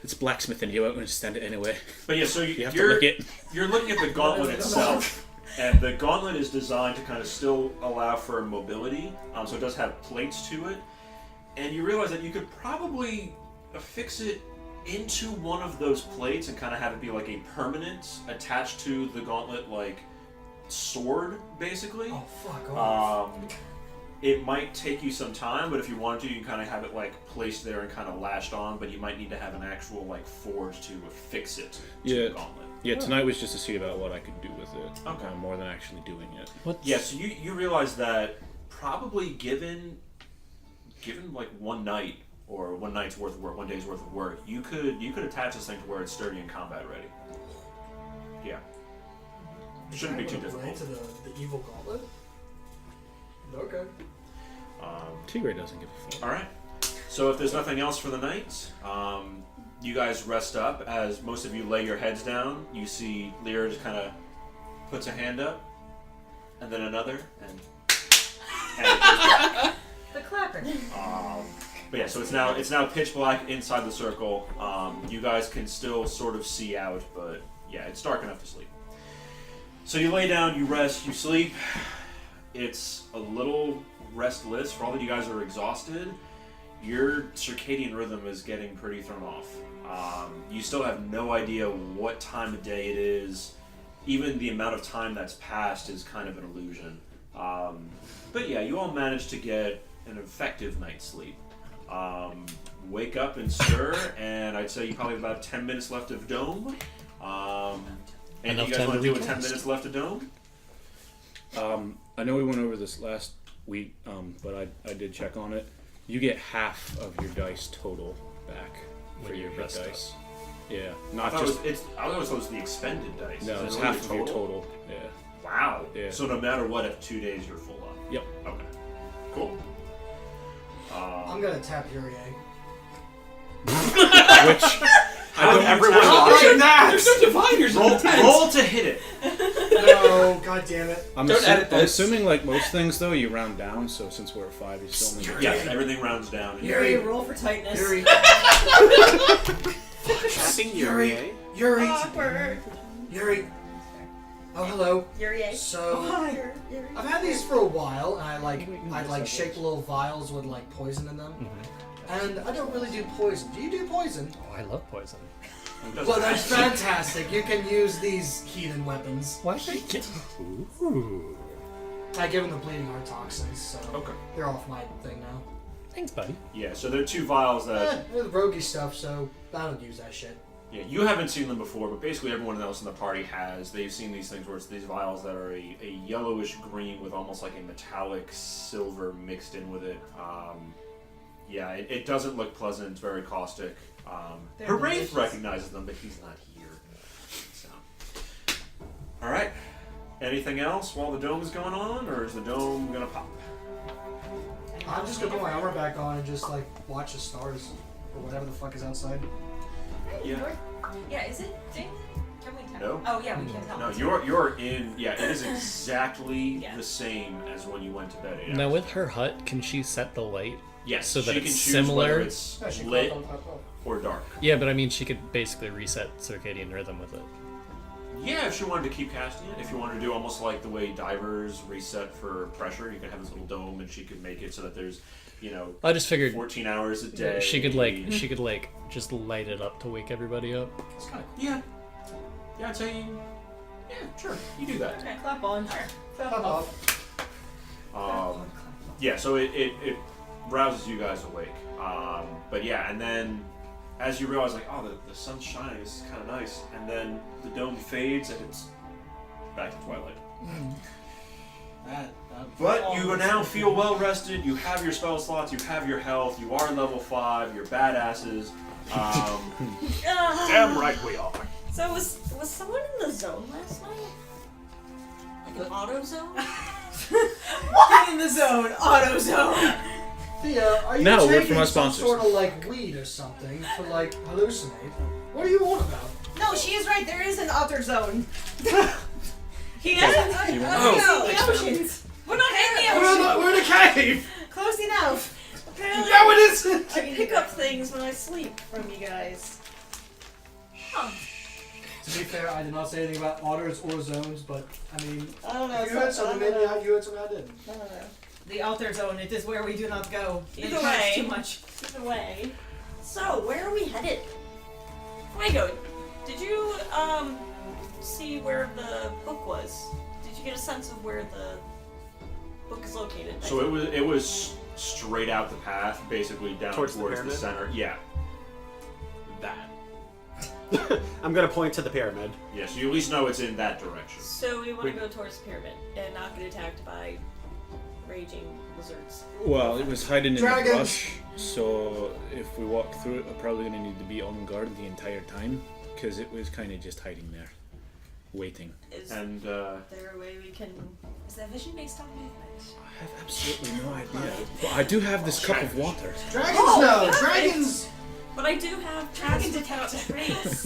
It's blacksmithing. You won't understand it anyway. But yeah, so You have to you're lick it. you're looking at the gauntlet itself, and the gauntlet is designed to kind of still allow for mobility. So it does have plates to it, and you realize that you could probably affix it into one of those plates and kind of have it be like a permanent attached to the gauntlet, like sword, basically. Oh, fuck off. It might take you some time, but if you wanted to, you can kind of have it like placed there and kind of lashed on. But you might need to have an actual like forge to affix it to Yeah. the gauntlet. Yeah, tonight was just to see about what I could do with it. Okay. More than actually doing it. What's, Yeah, so you realize that probably given like one night or 1 night's worth of work, 1 day's worth of work, you could attach this thing to where it's sturdy and combat ready. Yeah. Shouldn't be too difficult. To the evil gauntlet? Okay. Tigre doesn't give a fuck. All right. So if there's nothing else for the night, you guys rest up. As most of you lay your heads down, you see Lyra just kind of puts a hand up, and then another, and it goes back. The clapper. But yeah, so it's now pitch black inside the circle. You guys can still sort of see out, but yeah, it's dark enough to sleep. So you lay down, you rest, you sleep. It's a little restless. For all that you guys are exhausted, your circadian rhythm is getting pretty thrown off. You still have no idea what time of day it is. Even the amount of time that's passed is kind of an illusion. But yeah, you all managed to get an effective night's sleep. Wake up and stir, and I'd say you probably have about 10 minutes left of Dome. And Enough you guys time want to to do with 10 recast. minutes left of Dome? I know we went over this last week, but I did check on it. You get half of your dice total back for When you your hit rest up. dice. Yeah, I not thought just. I thought it was the expended dice. No, Is it's that half of your total. Yeah. Wow. Yeah. So no matter what, at 2 days you're full up. Yep. Okay. Cool. I'm gonna tap Yurie. Which How did everyone How watch did it? that? There's no diviners in the tent. Roll to hit it. No, god damn it. I'm, Don't edit I'm this. assuming, like most things, though, you round down. So since we're at 5, you still only get Yes, everything rounds down. And Yurie, roll for tightness. Yurie. Trapping Yurie. Yurie. Yurie. Awkward. Yurie. Oh, hello. Yurie. So, I've had these for a while, and I shake little vials with like poison in them. And I don't really do poison. Do you do poison? Oh, I love poison. Well, that's fantastic. You can use these heathen weapons. Why should I get? Ooh. I give them the bleeding heart toxins, so Okay. they're off my thing now. Thanks, buddy. Yeah, so there are 2 vials that... They're the roguey stuff, so I don't use that shit. Yeah, you haven't seen them before, but basically everyone else in the party has. They've seen these things where it's these vials that are a yellowish green with almost like a metallic silver mixed in with it. Yeah, it doesn't look pleasant. It's very caustic. They're Haraith delicious. recognizes them, but he's not here. So, all right. Anything else while the dome is going on, or is the dome gonna pop? I'm just gonna put my armor back on and just like watch the stars or whatever the fuck is outside. Yeah. Yeah, is it daylight? Can we tell? No. Oh, yeah, we can tell. No, you're in. Yeah, it is exactly Yeah. the same as when you went to bed. 8 Now hours. with her hut, can she set the light? Yes, so that she it's can choose similar? whether it's Yeah, she lit clicked on top. or dark. Yeah, but I mean, she could basically reset circadian rhythm with it. Yeah, if she wanted to keep casting it, if you wanted to do almost like the way divers reset for pressure, you could have this little dome, and she could make it so that there's, I just figured 14 hours a day. she could just light it up to wake everybody up. It's kind of cool. Yeah. Yeah, I'd say. Yeah, sure. You do that. Okay. Clap on. Clap off. Yeah, so it rouses you guys awake. But yeah, and then as you realize, like, oh, the sun's shining, this is kind of nice, and then the dome fades and it's back to twilight. But you now feel well rested, you have your spell slots, you have your health, you are level 5, you're badasses. Damn right we are. So was someone in the zone last night? Like an auto zone? Get in the zone. Auto zone. Thea, are you Now, a word taking from our some sponsors. sort of like weed or something to like hallucinate? What are you on about? No, she is right. There is an Otter Zone. He is? Oh, the oceans. We're not in the ocean! We're in a cave! Close enough. Apparently, No, it isn't! I pick up things when I sleep from you guys. Huh. To be fair, I did not say anything about otters or zones, but I mean, I don't know. you heard something, maybe you heard something I didn't. I don't know. The Otter Zone. It is where we do not go. It Either costs way. too much. Either way. So, where are we headed? Fuego, did you, see where the book was? Did you get a sense of where the book is located? So it was straight out the path, basically down Towards towards the the pyramid? center. Yeah. That. I'm gonna point to the pyramid. Yeah, so you at least know it's in that direction. So we want to go towards the pyramid and not get attacked by raging lizards? Well, it was hiding in Dragons. the brush, so if we walk through it, we're probably going to need to be on guard the entire time, because it was kind of just hiding there, waiting. Is And there a way we can? Is that vision based on movement? I have absolutely no idea. But I do have this cup of water. Dragons, Oh, no! perfect. Dragons! But I do have Dragon dragon detector. trace.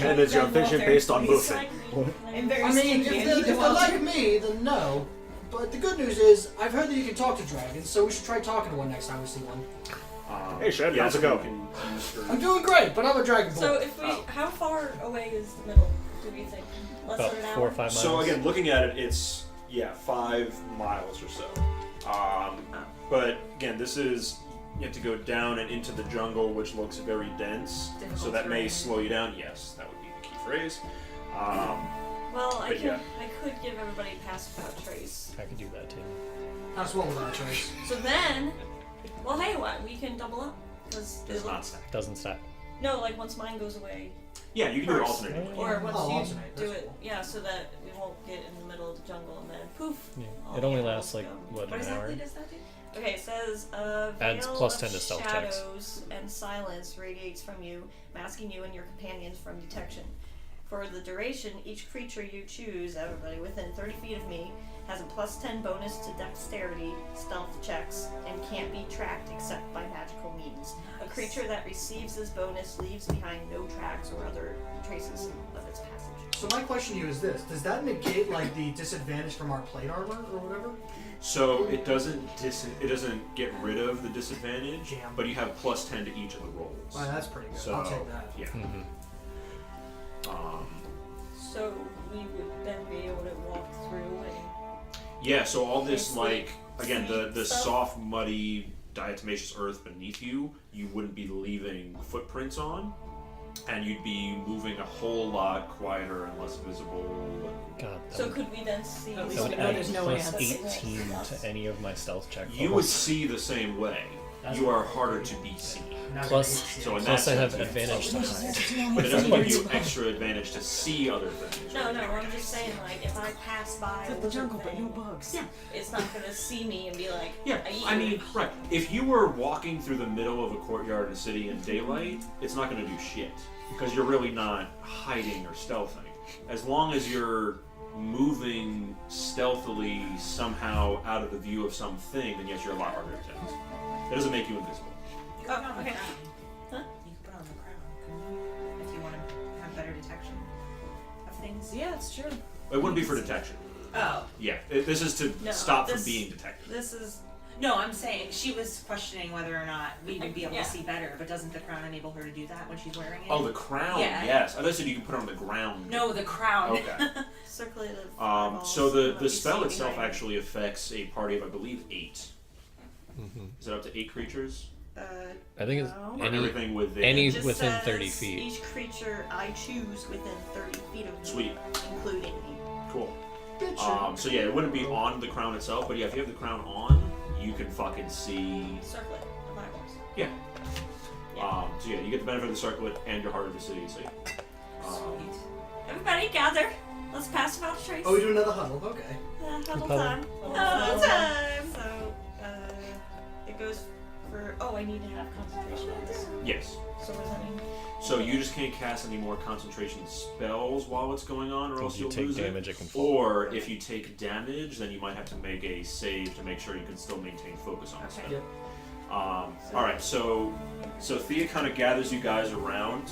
And is your vision based on movement? I'm very I mean, if stingy. they're, I if need they're to like me, then no. But the good news is, I've heard that you can talk to dragons, so we should try talking to one next time we see one. Hey, Shen, yeah, how's it so go? you can use your- I'm doing great, but I'm a dragonborn. So if we, how far away is the middle? Do we think less About than an 4 or hour? 5 miles. So again, looking at it, it's 5 miles or so. But again, this is you have to go down and into the jungle, which looks very dense. Difficult So that may terrain. slow you down. Yes, that would be the key phrase. Well, But yeah. I could give everybody pass without trace. I could do that too. That's one without a choice. So then, well, hey, what? We can double up because Does not stack. Doesn't stack. no, like once mine goes away, Yeah, you can do it First. alternating. or once Oh, you alternate, do that's it, cool. yeah, so that we won't get in the middle of the jungle and then poof. Yeah. all It the only animals lasts like go. what, What an hour? exactly does that do? Okay, it says Adds veil plus of 10 to stealth checks. shadows and silence radiates from you, masking you and your companions from detection. For the duration, each creature you choose, everybody within 30 feet of me, has a plus 10 bonus to dexterity, stealth checks, and can't be tracked except by magical means. A creature that receives this bonus leaves behind no tracks or other traces of its passage. So my question to you is this: does that negate like the disadvantage from our plate armor or whatever? So it doesn't get rid of the disadvantage, Damn. but you have plus 10 to each of the rolls. Well, that's pretty good. So I'll take that. yeah. Mm-hmm. So we would then be able to walk through and Yeah, so all this, Basically, like, again, the stuff. soft, muddy, diatomaceous earth beneath you, you wouldn't be leaving footprints on, and you'd be moving a whole lot quieter and less visible. God, that so would, could we then see? At that least would we know add there's no plus ants. 18 to any of my stealth check You would rolls. see the same way. You are harder to be seen. Now Plus- that So in Plus I that have sense, advantage to hide. but it doesn't give you extra advantage to see other things. No, I'm just saying, like, if I pass by It's like the jungle, but no bugs. Yeah. it's not gonna see me and be like, Yeah, I eat I you. mean, right. If you were walking through the middle of a courtyard in a city in daylight, it's not going to do shit. Because you're really not hiding or stealthing. As long as you're moving stealthily somehow out of the view of something, then yes, you're a lot harder to detect. That doesn't make you invisible. You can put on the okay. crown. Huh? You can put on the crown if you want to have better detection of things. Yeah, it's true. It wouldn't be for detection. Oh. Yeah, this is to No, stop from this- being detected. This is No, I'm saying she was questioning whether or not we would be able Yeah. to see better, but doesn't the crown enable her to do that when she's wearing it? Oh, the crown, Yeah. yes. I thought you said you could put it on the ground. No, the crown. Okay. circulative. So eyeballs, the what we spell see itself behind actually affects a party of, I believe, 8. Mm-hmm. Is it up to 8 creatures? I think it's No. Or any everything within? any- It just within says 30 feet. Each creature I choose within 30 feet of me, Sweet. including me. Cool. So yeah, it wouldn't be on the crown itself, but yeah, if you have the crown on, you can fucking see. Circlet of eyeballs. Yeah. Yeah. So yeah, you get the benefit of the circlet, and you're harder to see. So yeah. Sweet. Everybody gather. Let's pass about trace. Oh, we do another huddle. Okay. Huddle Huddle. time. Huddle time. So it goes for. Oh, I need to have concentration on this. Yes. So what does that mean? So you just can't cast any more concentration spells while it's going on, or else if you you'll take lose damage, it. it can fall. Or if you take damage, then you might have to make a save to make sure you can still maintain focus on the Okay. spell. Yep. All right, so Thia kind of gathers you guys around,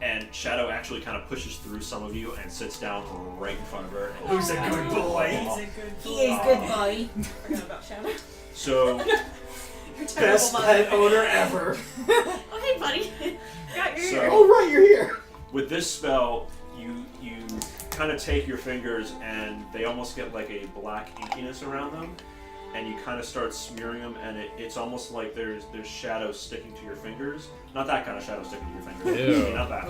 and Shadow actually kind of pushes through some of you and sits down right in front of her. And Who's a good boy? He's a good He is good boy. Forgot about Shadow. So You're terrible, Best mother. pet owner ever. Oh, hey, buddy. Got your So- ear. Oh right, you're here. with this spell, you kind of take your fingers and they almost get like a black inkiness around them, and you kind of start smearing them, and it's almost like there's shadow sticking to your fingers. Not that kind of shadow sticking to your fingers. Ew. Not that.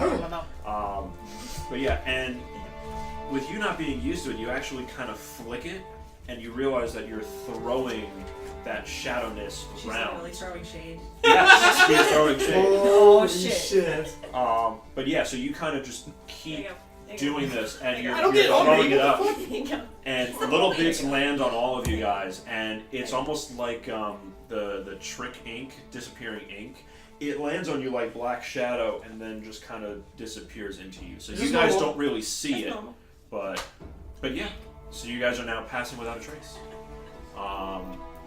But yeah, and with you not being used to it, you actually kind of flick it, and you realize that you're throwing that shadowness She's around. literally throwing shade. Yes, you're throwing shade. Oh shit. But yeah, so you kind of just There you keep go. There you doing this, and you're I don't get hungry. throwing it up. go. There you go. and little bits land on all of you guys, and it's almost like the trick ink, disappearing ink. It lands on you like black shadow, and then just kind of disappears into you. So you guys don't really see it, but yeah. So you guys are now passing without a trace.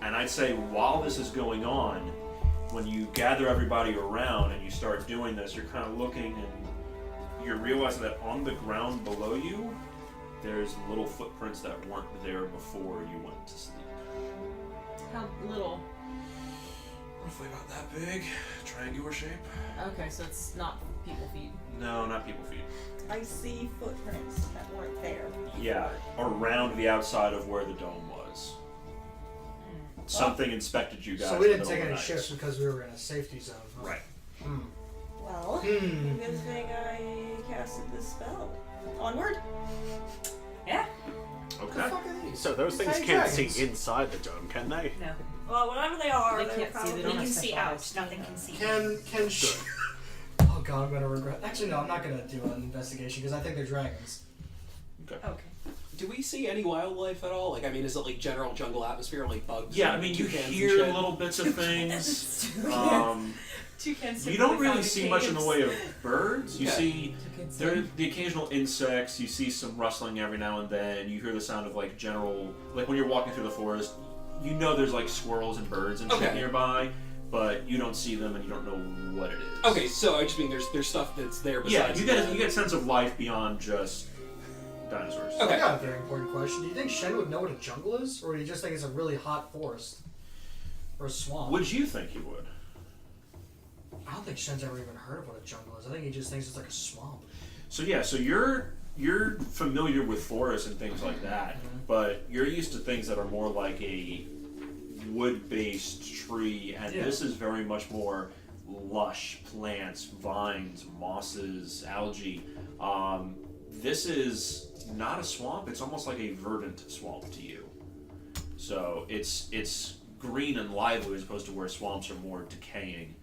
And I'd say while this is going on, when you gather everybody around and you start doing this, you're kind of looking and you're realizing that on the ground below you, there's little footprints that weren't there before you went to sleep. How little? Roughly about that big, triangular shape. Okay, so it's not people feet. No, not people feet. I see footprints that weren't there. Yeah, around the outside of where the dome was. Something inspected you guys. So we didn't in the take middle any of the night. shifts because we were in a safety zone. Huh? Right. Well, good thing I casted this spell. Onward. Yeah. Okay. So those things can't see inside the dome, can they? No. Well, whatever they are, They they're can't see, they probably. don't We have can see specialized out. Nothing can see. Can Oh god, I'm gonna regret. Actually, no, I'm not gonna do an investigation because I think they're dragons. Okay. Do we see any wildlife at all? Like, I mean, is it like general jungle atmosphere, like bugs? Yeah, I and mean, you toucans and hear shit? little bits of things. Toucans. You don't really see much in the way of birds. You Okay. see there are the occasional insects. You see some rustling every now and then. You hear the sound of like general, like when you're walking through the forest, you know there's like squirrels and birds and shit Okay. nearby, but you don't see them and you don't know what it is. Okay, so I just mean there's stuff that's there besides. Yeah, you get a sense of life beyond just dinosaurs. I Okay. got a very important question. Do you think Shen would know what a jungle is, or do you just think it's a really hot forest or a swamp? Would you think he would? I don't think Shen's ever even heard of what a jungle is. I think he just thinks it's like a swamp. So yeah, so you're familiar with forests and things like that, but you're used to things that are more like a wood-based tree, and this is very much more lush plants, vines, mosses, algae. This is not a swamp; it's almost like a verdant swamp to you. So it's green and lively as opposed to where swamps are more decaying.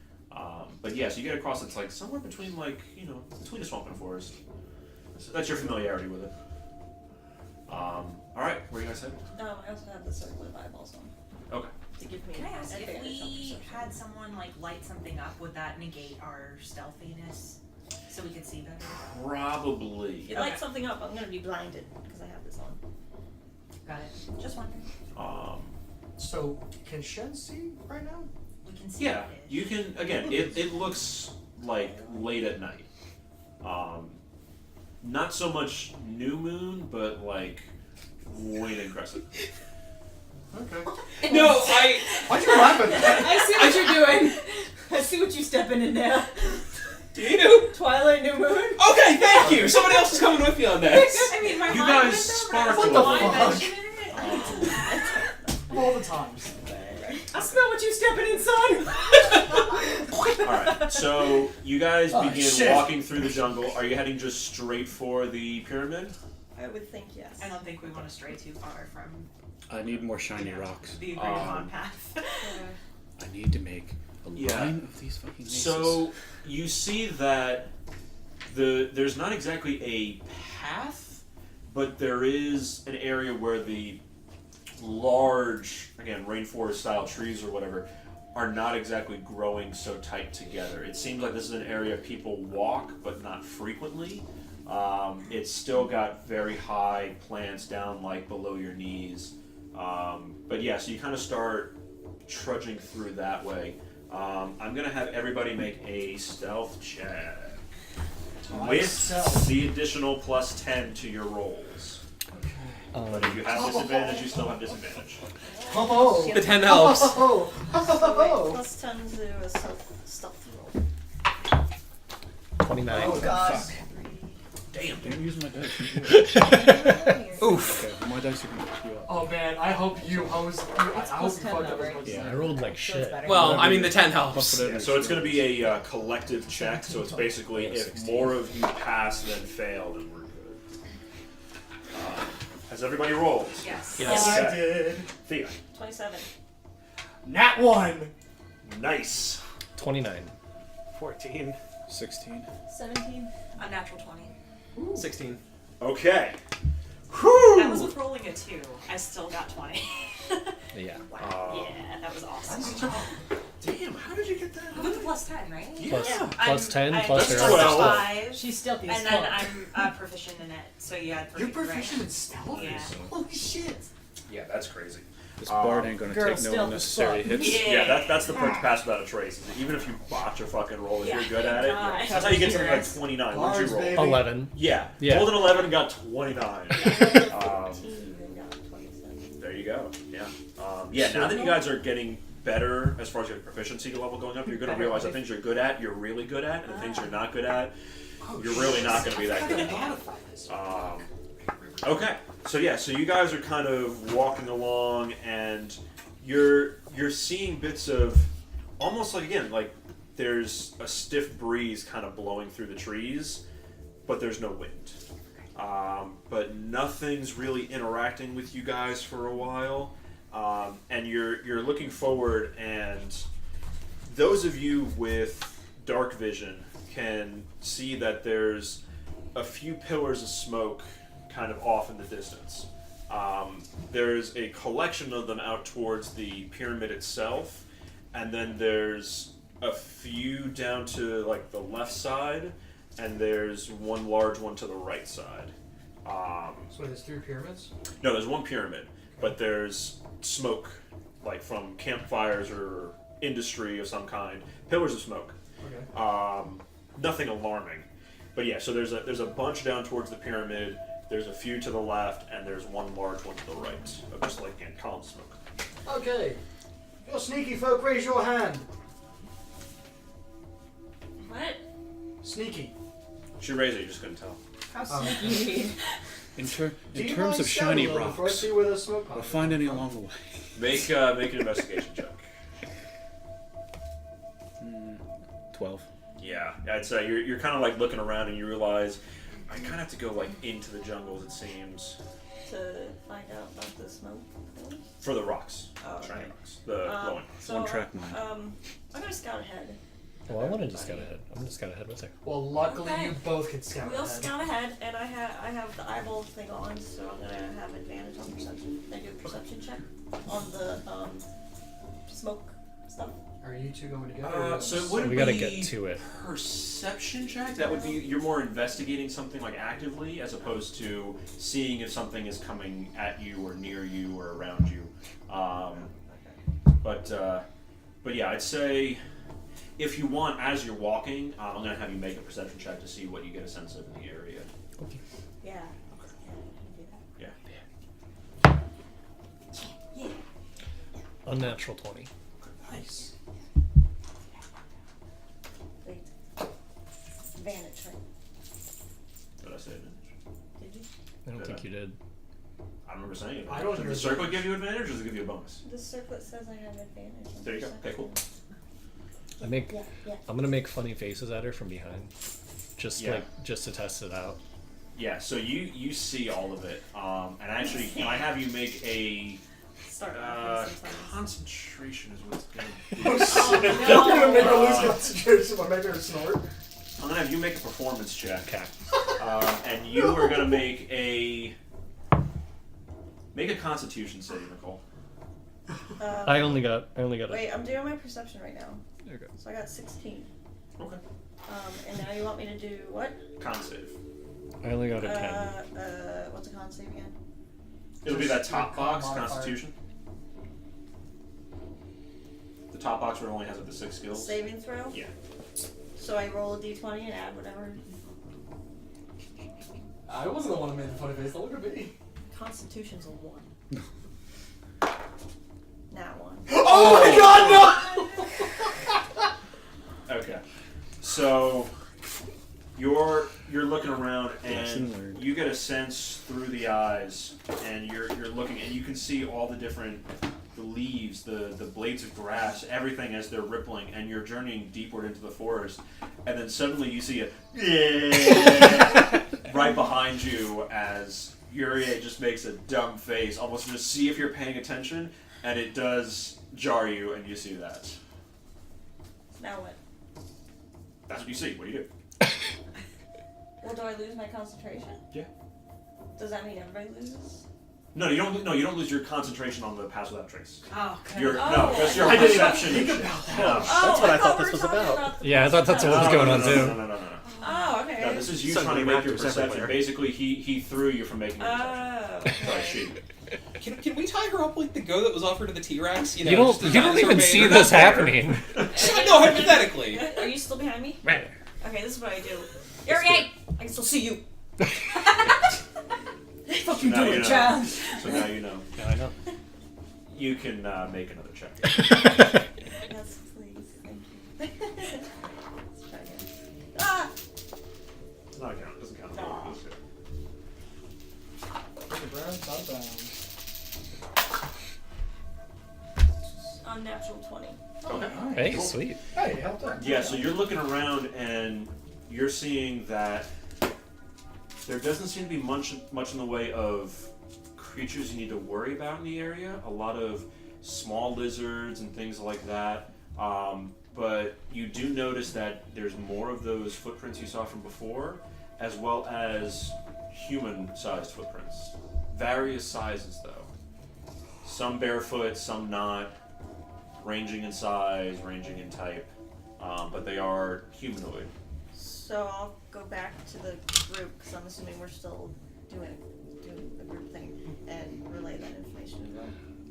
But yeah, so you get across it's like somewhere between between a swamp and a forest. So that's your familiarity with it. All right, where are you guys headed? I also have the circle of eyeballs on. Okay. To give me Can I ask, if advantage on we perception. had someone like light something up, would that negate our stealthiness so we could see better? Probably. If you light something up, I'm gonna be blinded because I have this on. Got it. Just wondering. So, can Shen see right now? We can see. Yeah, what it is. you can. Again, it looks like late at night. Not so much new moon, but like waning crescent. Okay. No, Why'd you laugh at that? I see what you're doing. I see what you're stepping in now. Do you? Twilight, new moon. Okay, thank you. Somebody else is coming with me on this. I mean, my You mind guys went there, but I was sparkle. like, What the why fuck? mention it? All the times. I smell what you stepping in, son. Alright, so you guys Oh, begin shit. walking through the jungle. Are you heading just straight for the pyramid? I would think yes. I don't think we want to stray too far from I need more shiny rocks. the agreed upon path. I need to make a Yeah. line of these fucking maces. So you see that there's not exactly a path, but there is an area where the large, again, rainforest style trees or whatever are not exactly growing so tight together. It seems like this is an area people walk, but not frequently. It's still got very high plants down like below your knees. But yeah, so you kind of start trudging through that way. I'm going to have everybody make a stealth check with Stealth. the additional plus 10 to your rolls. But if you have disadvantage, you still have disadvantage. Oh, The 10 helps. oh, So wait, oh. plus 10 to a stealth roll. 29. Oh god. Damn. Don't use my dice. Oof. Okay, my dice are gonna fuck you up. Oh man, I hope you hose. I hope you plus fucked 10 up though, as right? much as Yeah, I I rolled like So it's shit. better. Well, I mean, the 10 Plus helps. whatever. Yeah, so it's going to be a collective check, so it's basically if 16. more of you pass than fail, then we're good. Has everybody rolled? Yes. Yes. I Okay. did. Thea. 27. Nat 1. Nice. 29. 14. 16. 17. Unnatural 20. 16. Okay. That was with rolling a 2. I still got 20. Yeah. Wow. Yeah, that was awesome. Nice job. Damn, how did you get that? With the plus 10, right? Plus 10, plus I'm 12. 5. She's stealthy as And fuck. then I'm proficient in it. So yeah, You're right. proficient in stealth? Yeah. Holy shit. Yeah, that's crazy. This bard ain't gonna Girl, take no stealth unnecessary as fuck. hits. Yeah, that's the perk to pass without a trace. Is that even if you botch a fucking roll, if Yeah, you're good at it, God. that's how you get something like 29. What did you Bards, roll? baby. 11. Yeah, Yeah. rolled an 11 and got 29. 15 and got 27. There you go. Yeah. Yeah. Now that you guys are getting better as far as your proficiency level going up, you're going to realize the things you're good at, you're really good at, and the things you're not good at, you're really not going to be that good at. Okay. So yeah. So you guys are kind of walking along, and you're seeing bits of almost like again like there's a stiff breeze kind of blowing through the trees, but there's no wind. But nothing's really interacting with you guys for a while, and you're looking forward, and those of you with dark vision can see that there's a few pillars of smoke kind of off in the distance. There's a collection of them out towards the pyramid itself, and then there's a few down to like the left side, and there's one large one to the right side. So there's 3 pyramids? No, there's one pyramid, but there's smoke, like from campfires or industry of some kind. Pillars of smoke. Okay. Nothing alarming, but yeah. So there's a bunch down towards the pyramid. There's a few to the left, and there's one large one to the right. Of just like in column smoke. Okay. Your sneaky folk, raise your hand. What? Sneaky. She raised it, you just couldn't tell. How sneaky. In Do you terms mind of shiny standing before I rocks, see where the smoke or comes find any from? along the way. Make an investigation check. 12. Yeah, I'd say you're kind of like looking around and you realize I kind of have to go like into the jungles. It seems To find out about the smoke pills? for the rocks, Oh, shiny okay. rocks, the glowing. So, One track mind. I'm gonna scout ahead. Well, I want to just scout ahead. I'm going to scout ahead with her. Well, luckily Okay. you both can scout We'll ahead. scout ahead, and I have the eyeball thing on, so I'm gonna have advantage on perception. Can I do a perception check on the smoke stuff? Are you two going together? So it wouldn't We gotta be get to it. perception check. That would be you're more investigating something like actively, as opposed to seeing if something is coming at you or near you or around you. But yeah, I'd say if you want, as you're walking, I'm gonna have you make a perception check to see what you get a sense of in the area. Okay. Yeah. Yeah, I can do that. Yeah. Yeah. Unnatural 20. Nice. Wait. Advantage, right? Did I say advantage? Did you? I don't Did think I? you did. I remember saying it. I don't Does hear the circle give you advantage, or does it give you a bonus? The circlet says I have advantage. on There you go. Okay, cool. perception. Yeah. I'm gonna make funny faces at her from behind, just Yeah. just to test it out. Yeah. So you see all of it, and actually, can I have you make a Start laughing sometimes. concentration is what's gonna be. I'm gonna make her lose concentration by making her snort. I'm gonna have you make a performance check, Okay. and you are gonna make a Constitution save, Nicole. I only got Wait, I'm doing my perception right now. Okay. So I got 16. Okay. And now you want me to do what? Con save. I only got a 10. What's a con save again? It'll be that top Just box, modifier. Constitution. The top box where it only has up to 6 skills. Saving throw? Yeah. So I roll a d20 and add whatever. I wasn't the one who made the funny face. Don't look at me. Constitution's a 1. Now 1. Oh my god, no! Okay. So you're looking around Lesson and learned. you get a sense through the eyes, and you're looking and you can see all the different leaves, the blades of grass, everything as they're rippling, and you're journeying deepward into the forest, and then suddenly you see a right behind you as Yurie just makes a dumb face, almost to see if you're paying attention, and it does jar you, and you see that. Now what? That's what you see. What do you do? Well, do I lose my concentration? Yeah. Does that mean everybody loses? No, you don't. No, you don't lose your concentration on the pass without trace. Oh, okay. No, that's your I didn't even perception. think about that. No. That's what I thought this we were was talking about. the Yeah, I thought that's what was going on too. No. Oh, okay. No, this is you Suddenly trying to make your actors perception. everywhere. Basically, he threw you from making your perception. Oh, Sorry, okay. she. Can we tie her up like the go that was offered to the T-Rex? You know, You don't. just a You don't dinosaur even made see her this up there? happening. No, hypothetically. Are you still behind me? Right. Okay, this is what I do. Yurie, I can still see you. Fucking Now do you it, know. child. So now you know. Yeah, I know. You can make another check. Yes, please. Thank you. Let's try again. Ah! It's not a count. It doesn't count. Aw. It's good. Put the ground, top down. Unnatural 20. Okay. Hey, Cool. sweet. Hey, helped out. Yeah, so you're looking around and you're seeing that there doesn't seem to be much in the way of creatures you need to worry about in the area. A lot of small lizards and things like that. But you do notice that there's more of those footprints you saw from before, as well as human-sized footprints. Various sizes, though. Some barefoot, some not. Ranging in size, ranging in type. But they are humanoid. So I'll go back to the group, because I'm assuming we're still doing a group thing, and relay that information as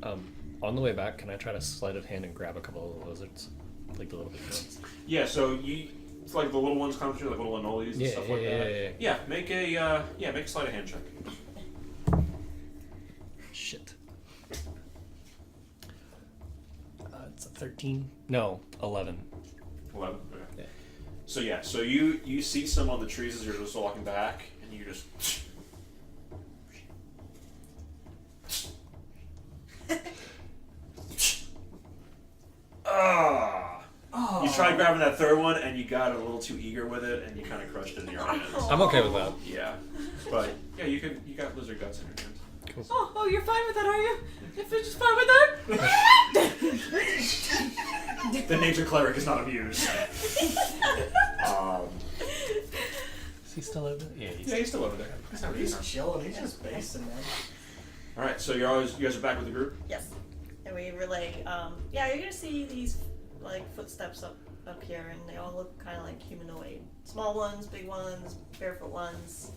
well. On the way back, can I try to sleight of hand and grab a couple of the lizards, like the little big ones? Yeah, so it's like the little ones come through, like little anoles and Yeah, stuff yeah, like yeah, that. yeah, Yeah, make a sleight of hand check. Shit. It's a 13. No, 11. 11. Okay. Yeah. So yeah, so you see some on the trees as you're just walking back, and you just. You tried grabbing that third one, and you got a little too eager with it, and you kind of crushed it in your hands. I'm okay with that. Yeah, but yeah, you got lizard guts in your hands. Oh, you're fine with that, are you? If you're just fine with that? The nature cleric is not amused. Is he still over there? Yeah, Yeah, he's still over there. He's not He's really chilling. He's just basing, man. All right, so you guys are back with the group. Yes. And we relay, yeah, you're gonna see these, like, footsteps up here, and they all look kind of like humanoid. Small ones, big ones, barefoot ones.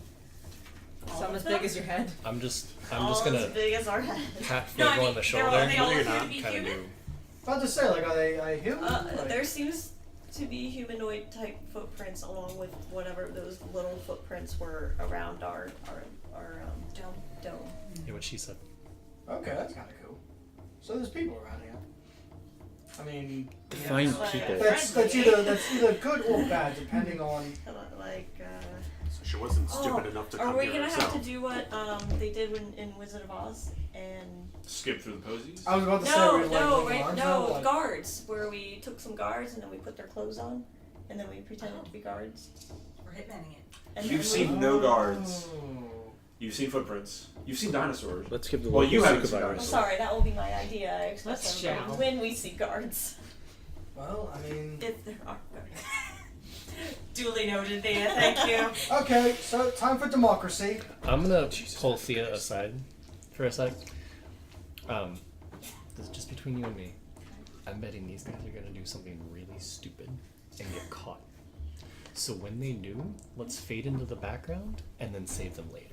Some as big as your head. I'm just All gonna as big as our head. pat No, I Fuego mean, on the they're shoulder. all- they all You're appear to not be kind of human? new. About to say, like, are they human? Like, There seems to be humanoid type footprints along with whatever those little footprints were around our dome. Yeah, what she said. okay, that's kind of cool. So there's people around here. I mean, Define But, people. that's either good or bad depending on. Like, She wasn't stupid enough to come are we here gonna herself. have to do what they did in Wizard of Oz and Skip through the posies. I was about to say, no, we're like, no, looking right, around, no, like- guards, where we took some guards and then we put their clothes on, and then we pretended to be guards. We're hitmanning it. And You've then seen no guards. Oh. You've seen footprints. You've seen dinosaurs. Let's give the Well, you local haven't seen I'm dinosaurs. sorry, that will be my idea. I expect Let's them chow. when we see guards. Well, I mean. If there are guards. Duly noted, Thea. Thank you. Okay, so time for democracy. I'm gonna pull Thea aside for a sec. This is just between you and me. I'm betting these guys are gonna do something really stupid and get caught. So when they do, let's fade into the background and then save them later.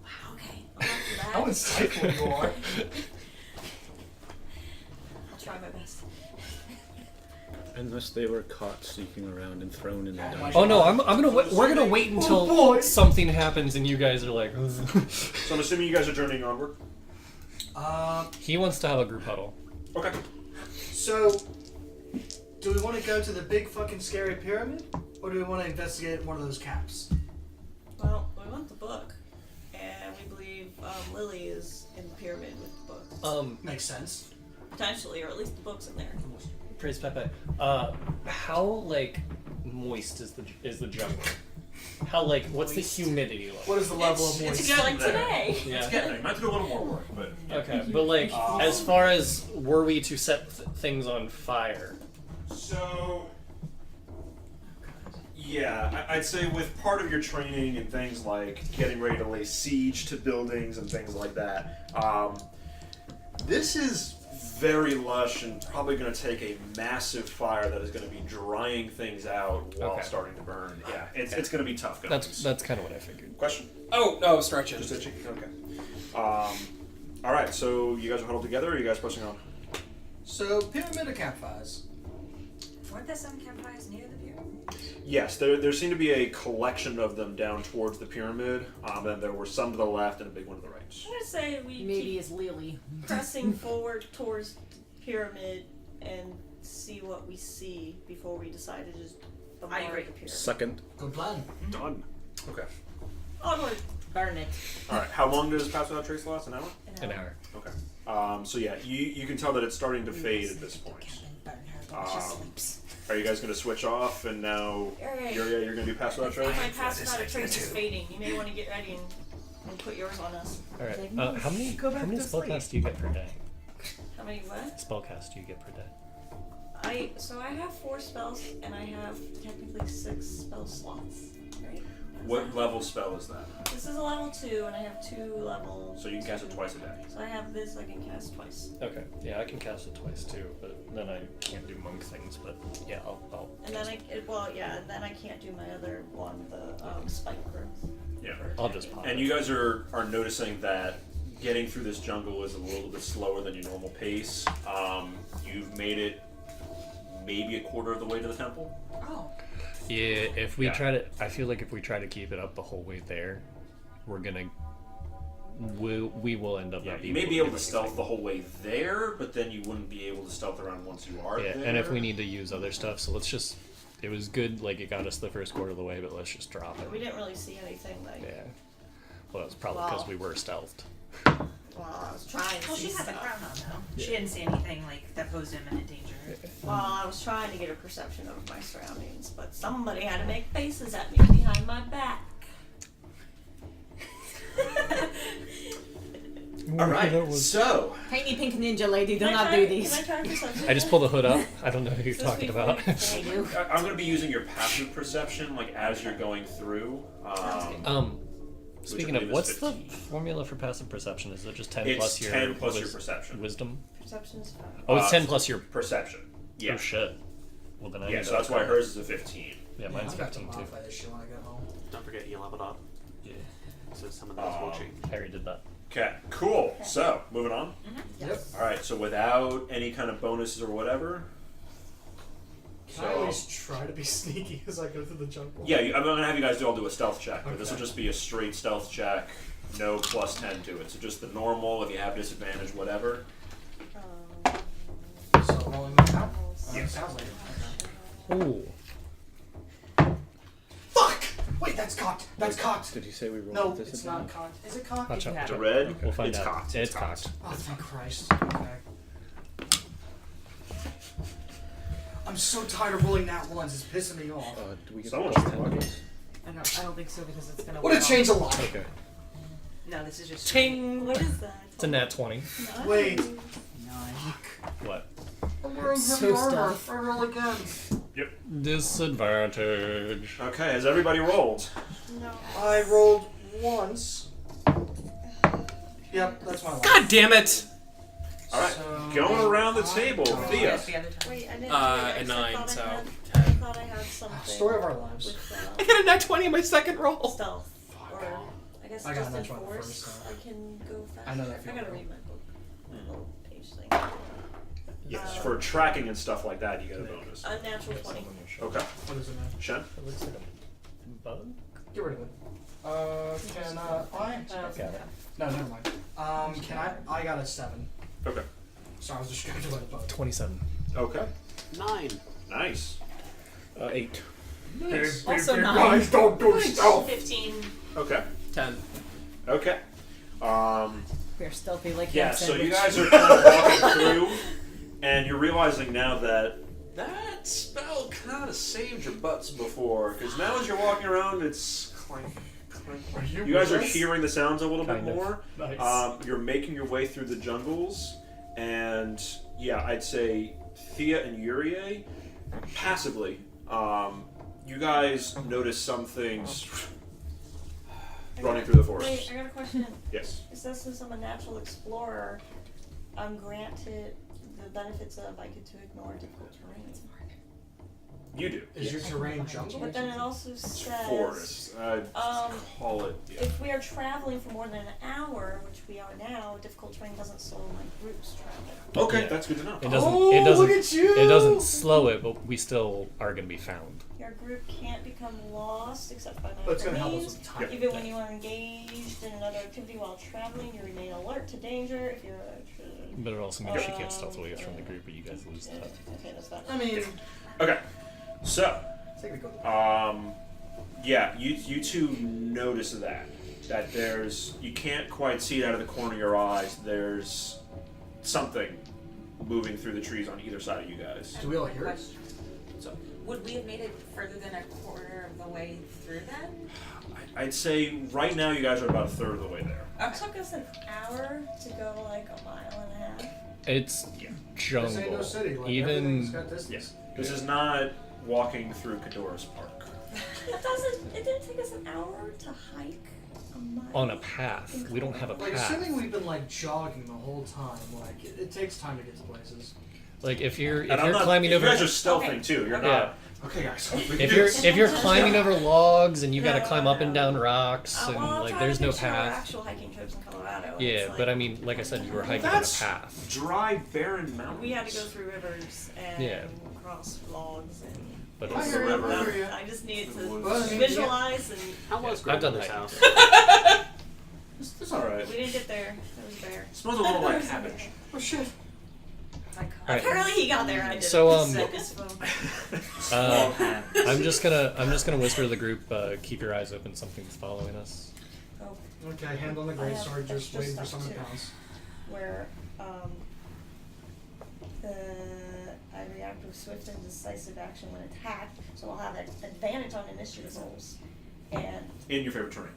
Wow, okay. I'll do that. How insightful you are. I'll try my best. Unless they were caught sneaking around and thrown in the dungeon. Oh no, we're gonna wait until boy. something happens and you guys are like. So I'm assuming you guys are journeying onward. He wants to have a group huddle. Okay. So, do we want to go to the big fucking scary pyramid, or do we want to investigate one of those caps? Well, we want the book, and we believe Lily is in the pyramid with the book. Makes sense. Potentially, or at least the book's in there. Praise Pepe. How like moist is the jungle? How like what's the humidity like? What is the level It's of moisture? just like today. Yeah. It's getting there. You might have to do a little more work, but Okay, but like as far as were we to set things on fire? So Yeah, I'd say with part of your training and things like getting ready to lay siege to buildings and things like that, this is very lush and probably going to take a massive fire that is going to be drying things out while starting to burn. Yeah, it's going to be tough going. That's kind of what I figured. Question? Oh, no, stretching. Just itching? Okay. Alright, so you guys are huddled together or are you guys pressing on? So, pyramid of campfires. Weren't there some campfires near the pyramid? Yes, there seemed to be a collection of them down towards the pyramid, and there were some to the left and a big one to the right. I'm gonna say we Maybe keep it's Lily. pressing forward towards the pyramid and see what we see before we decide to just bombard agree. the pyramid. Second. Good plan. Done. Okay. Onward. Burn it. Alright, how long does Pass Without Trace last? An hour? An hour. Okay. So yeah, you can tell that it's starting to fade at this point. Burn her, she Um, sleeps. Are you guys going to switch off and now Alright. you're going to do Pass Without Trace? My pass without a trace is fading. You may want to get ready and put yours on us. All right. How many Go back to spellcasts do you get per day? How many what? Spellcasts do you get per day? I have 4 spells and I have technically 6 spell slots. Right? What level spell is that? This is a level 2 and I have 2 levels. So you can cast it twice a day. So I have this I can cast twice. Okay. Yeah, I can cast it twice too, but then I can't do monk things. But yeah, I'll And then and then I can't do my other one, the spike growth. Yeah. I'll just pop And it. you guys are noticing that getting through this jungle is a little bit slower than your normal pace. You've made it maybe a quarter of the way to the temple. Oh. Yeah, if we Yeah. try to, I feel like if we try to keep it up the whole way there, we will end up Yeah, not you being may be to able do to stealth anything. the whole way there, but then you wouldn't be able to stealth around once you are Yeah, there. and if we need to use other stuff, so let's just. It was good, like it got us the first quarter of the way, but let's just drop We it. didn't really see anything like. Yeah. Well, it's probably because we were stealthed. Well, I was trying to Well, see she had the stuff. crown on though. She didn't see anything like that posed imminent danger. Well, I was trying to get a perception of my surroundings, but somebody had to make faces at me behind my back. Alright, so. Tiny pink ninja lady, do Can I not try- do these. Can I try perception? I just pull the hood up. I don't know who you're This talking before- about. I do. I'm going to be using your passive perception, like as you're going through. Speaking I of, believe what's is the 15. formula for passive perception? Is it just 10 It's plus your 10 plus your perception. wisdom? Perception is fine. Oh, it's 10 plus your. Perception. Yeah. Oh shit. Well then I Yeah, need so to that's why upgrade. hers is a 15. Yeah, mine's I've got to 15 too. modify this shit when I get home. Don't forget you leveled up. Yeah, So some of those will change. I already did that. Okay, cool. So, moving on. Yep. Alright, so without any kind of bonuses or whatever. Can I always try to be sneaky as I go through the jungle? Yeah, I'm going to have you guys all do a stealth check, but this will Okay. just be a straight stealth check, no plus 10 to it. So just the normal, if you have disadvantage, whatever. So rolling them out? Yes. Sounds like it. Ooh. Fuck! Wait, that's cocked. That's cocked. Did you say we rolled No, this it's again? not cocked. Is it cocked? Watch out. The red, We'll find it's out. cocked. It's cocked. Oh, thank Christ. Okay. I'm so tired of rolling that ones. It's pissing me off. Do we get Someone plus should 10 mark to it. this? I don't think so because it's gonna. Would have changed a lot. Okay. No, this is just Ting! What is that? It's a nat 20. Wait. 9. What? I'm wearing So heavy armor. stealth. I roll again. Disadvantage. Okay, has everybody rolled? No. I rolled once. Yep, that's my one. God damn it! Alright, So- going around the table, Thea. Yes, the other time. Wait, I didn't. A do it. 9, I so thought 10. I thought I had something. Story of our lives. With, I got a nat 20 in my second roll. stealth. Or I guess I got just a natural enforce. first, so- I can go faster. I know that I feeling. gotta read my book. My little page thing. Yes, for tracking and stuff like that, you get a bonus. Unnatural 20. Okay. What is it now? Shen? It looks like a bug. Get rid of it. Can I? Okay. No, never mind. Can I got a 7. Okay. So I was distracted by the bug. 27. Okay. 9. Nice. 8. Nice. Also 9. Guys, don't do stealth. 15. Okay. 10. Okay. We're stealthy like Yeah, ham so you sandwich. guys are kind of walking through, and you're realizing now that that spell kind of saved your butts before, because now as you're walking around, it's clink, clink. Are You guys are with us? hearing the sounds a little bit Kind of. more. Nice. You're making your way through the jungles, and yeah, I'd say Thia and Yurie passively you guys notice some things running through the forest. Wait, I got a question. Yes. It says since I'm a natural explorer, I'm granted the benefits of I get to ignore difficult terrain. You do. Is your terrain jungle? But then it also says Forest. Call it. Yeah. if we are traveling for more than an hour, which we are now, difficult terrain doesn't slow my group's travel. Okay, Yeah. that's good to know. It doesn't. Oh, it doesn't. look at you! It doesn't slow it, but we still are gonna be found. Your group can't become lost except by But it's my gonna help us enemies. with time. Even when you are engaged in another activity while traveling, you remain alert to danger. If you're But it also means she can't stealth away from the group, but you guys lose that. okay, that's that. I mean, Okay, so technically. yeah, you two notice that there's you can't quite see it out of the corner of your eyes. There's something moving through the trees on either side of you guys. Do we all hear it? Question. So Would we have made it further than a quarter of the way through then? I'd say right now you guys are about a third of the way there. It took us an hour to go like a mile and a half. It's Yeah. This ain't no jungle. city. Like, Even everything's got distance. This is not walking through Cadora's Park. It didn't take us an hour to hike a mile. on a path. We don't have a Like, path. assuming we've been like jogging the whole time, like it takes time to get to places. Like if you're And I'm not, climbing you over. guys are stealthing Okay. too. You're Okay. not. Okay, guys. If you're climbing over logs and you got to No, climb up and no. down rocks and Well, I'm like trying there's to no picture our path. actual hiking trips in Colorado. and Yeah, it's but I like- mean, like I said, you were hiking That's on a path. dry, barren mountains. We had to go through rivers and Yeah. cross logs and. But I it's, hear you, river. I hear you. I just needed to Well, I mean, visualize and How was I've done grandmother's hiking. house? It's alright. we didn't get there. There was a bear. It smells a little like cabbage. Oh shit. Alright. Apparently he got there. I didn't. So, Set his phone. Small hand. I'm just gonna whisper to the group. Keep your eyes open. Something's following us. Oh, Okay, hand on the I great have sword, just extra waiting for stuff someone to too. pounce. where I react with swift and decisive action when attacked, so I'll have an advantage on initiative rolls. And In your favorite terrain.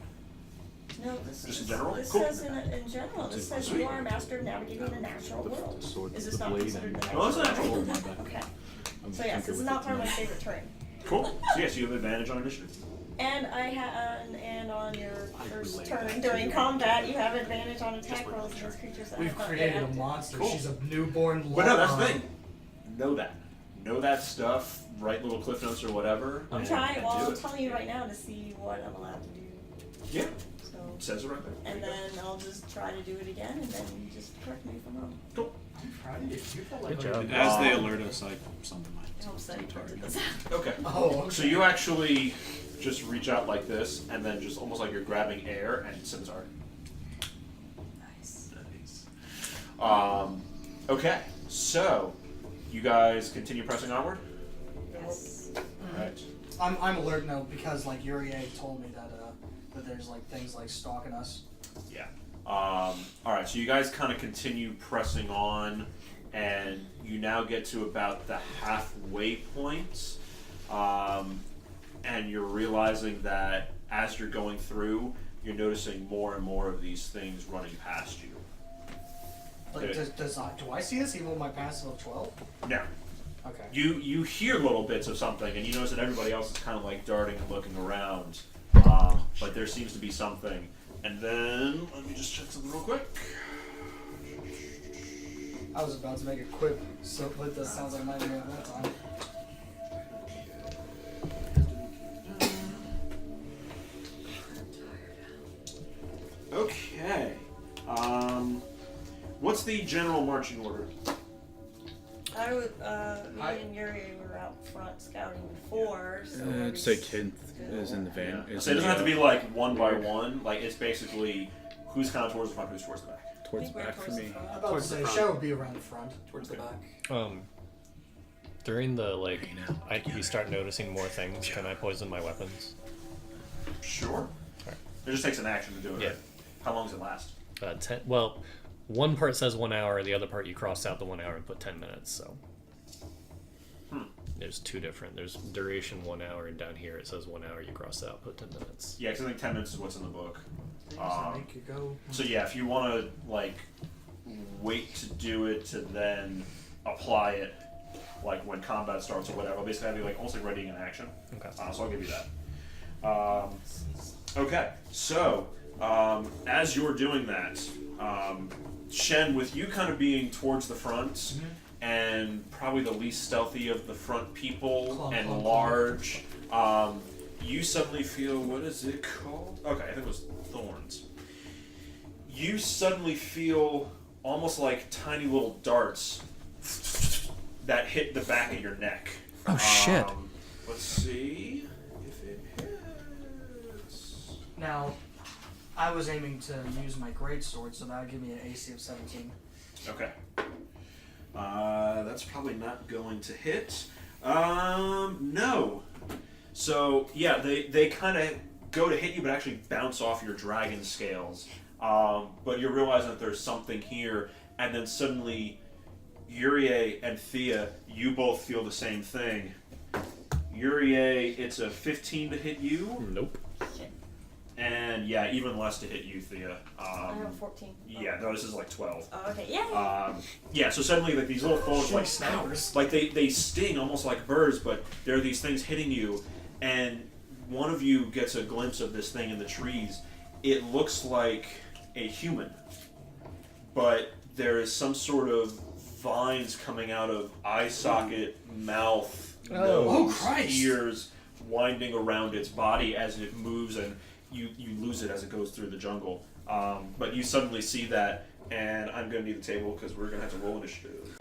no, this Just is in general? This Cool. says in general. This says you are a master of navigating the natural world. Is this not considered the natural Oh, it's natural. world? Okay. So yes, this is not part of my favorite terrain. Cool. So yes, you have advantage on initiative. And and on your first turn during combat, you have advantage on attack rolls against creatures that We've have not created a active. monster. Cool. She's a newborn. But no, that's the lion. thing. Know that. Know that stuff. Write little cliff notes or whatever. I'm and- trying. and Well, do I'm it. telling you right now to see what I'm allowed to do. Yeah. So, It says it right there. and then I'll just try to do it again, and then you just correct me if I'm wrong. I'm proud of you. You felt like Good job. As they alert us, I summon my I hope that you printed this out. Okay. Oh, okay. So you actually just reach out like this, and then just almost like you're grabbing air and scimitar. Nice. Nice. Okay. So you guys continue pressing onward. Yes. Right. I'm alert now because like Yurie told me that that there's like things like stalking us. Yeah. All right. So you guys kind of continue pressing on, and you now get to about the halfway point, and you're realizing that as you're going through, you're noticing more and more of these things running past you. Like, Okay. do I see this even with my passive of 12? Now, Okay. you hear little bits of something, and you notice that everybody else is kind of like darting and looking around, but there seems to be something. And then let me just check something real quick. I was about to make a quip, so but that sounds like my name at that time. Okay. What's the general marching order? Me and Yurie were out front scouting before, so I'd say Kynth is in the van. Yeah. Is So it in doesn't have to the, be like one by one. Like it's basically who's kind of towards the front, who's towards the back. I towards think we're back for towards the me. front. I'm about Towards to the say front. Shen would be around the front. Towards the back. During the like, we start noticing more things. Can I poison my weapons? Sure. Alright. It just takes an action to do it. Yeah. Right? How long does it last? 10. Well, one part says 1 hour. The other part you cross out the 1 hour and put 10 minutes. So there's two different. There's duration 1 hour, and down here it says 1 hour. You cross it out, put 10 minutes. Yeah, because I think 10 minutes is what's in the book. Things that make you go. So yeah, if you want to like wait to do it to then apply it, like when combat starts or whatever. I'll basically have you like almost like readying an action. Okay. So I'll give you that. Okay, so as you're doing that, Shen, with you kind of being towards the front and probably the least stealthy of the front people and large, you suddenly feel, what is it called? Okay, I think it was thorns. You suddenly feel almost like tiny little darts that hit the back of your neck. Oh shit. Let's see if it hits. Now, I was aiming to use my greatsword, so that would give me an AC of 17. Okay. That's probably not going to hit. No. So, yeah, they kind of go to hit you, but actually bounce off your dragon scales. But you're realizing that there's something here, and then suddenly, Yurie and Thia, you both feel the same thing. Yurie, it's a 15 to hit you. Nope. And yeah, even less to hit you, Thea. I have 14. Yeah, no, this is like 12. Oh, okay, yeah. Yeah, so suddenly like these little thorns like snappers. Like they sting almost like birds, but there are these things hitting you, and one of you gets a glimpse of this thing in the trees. It looks like a human, but there is some sort of vines coming out of eye socket, mouth, nose, ears, winding around its body as it moves, and you lose it as it goes through the jungle. But you suddenly see that, and I'm going to need the table because we're going to have to roll initiative.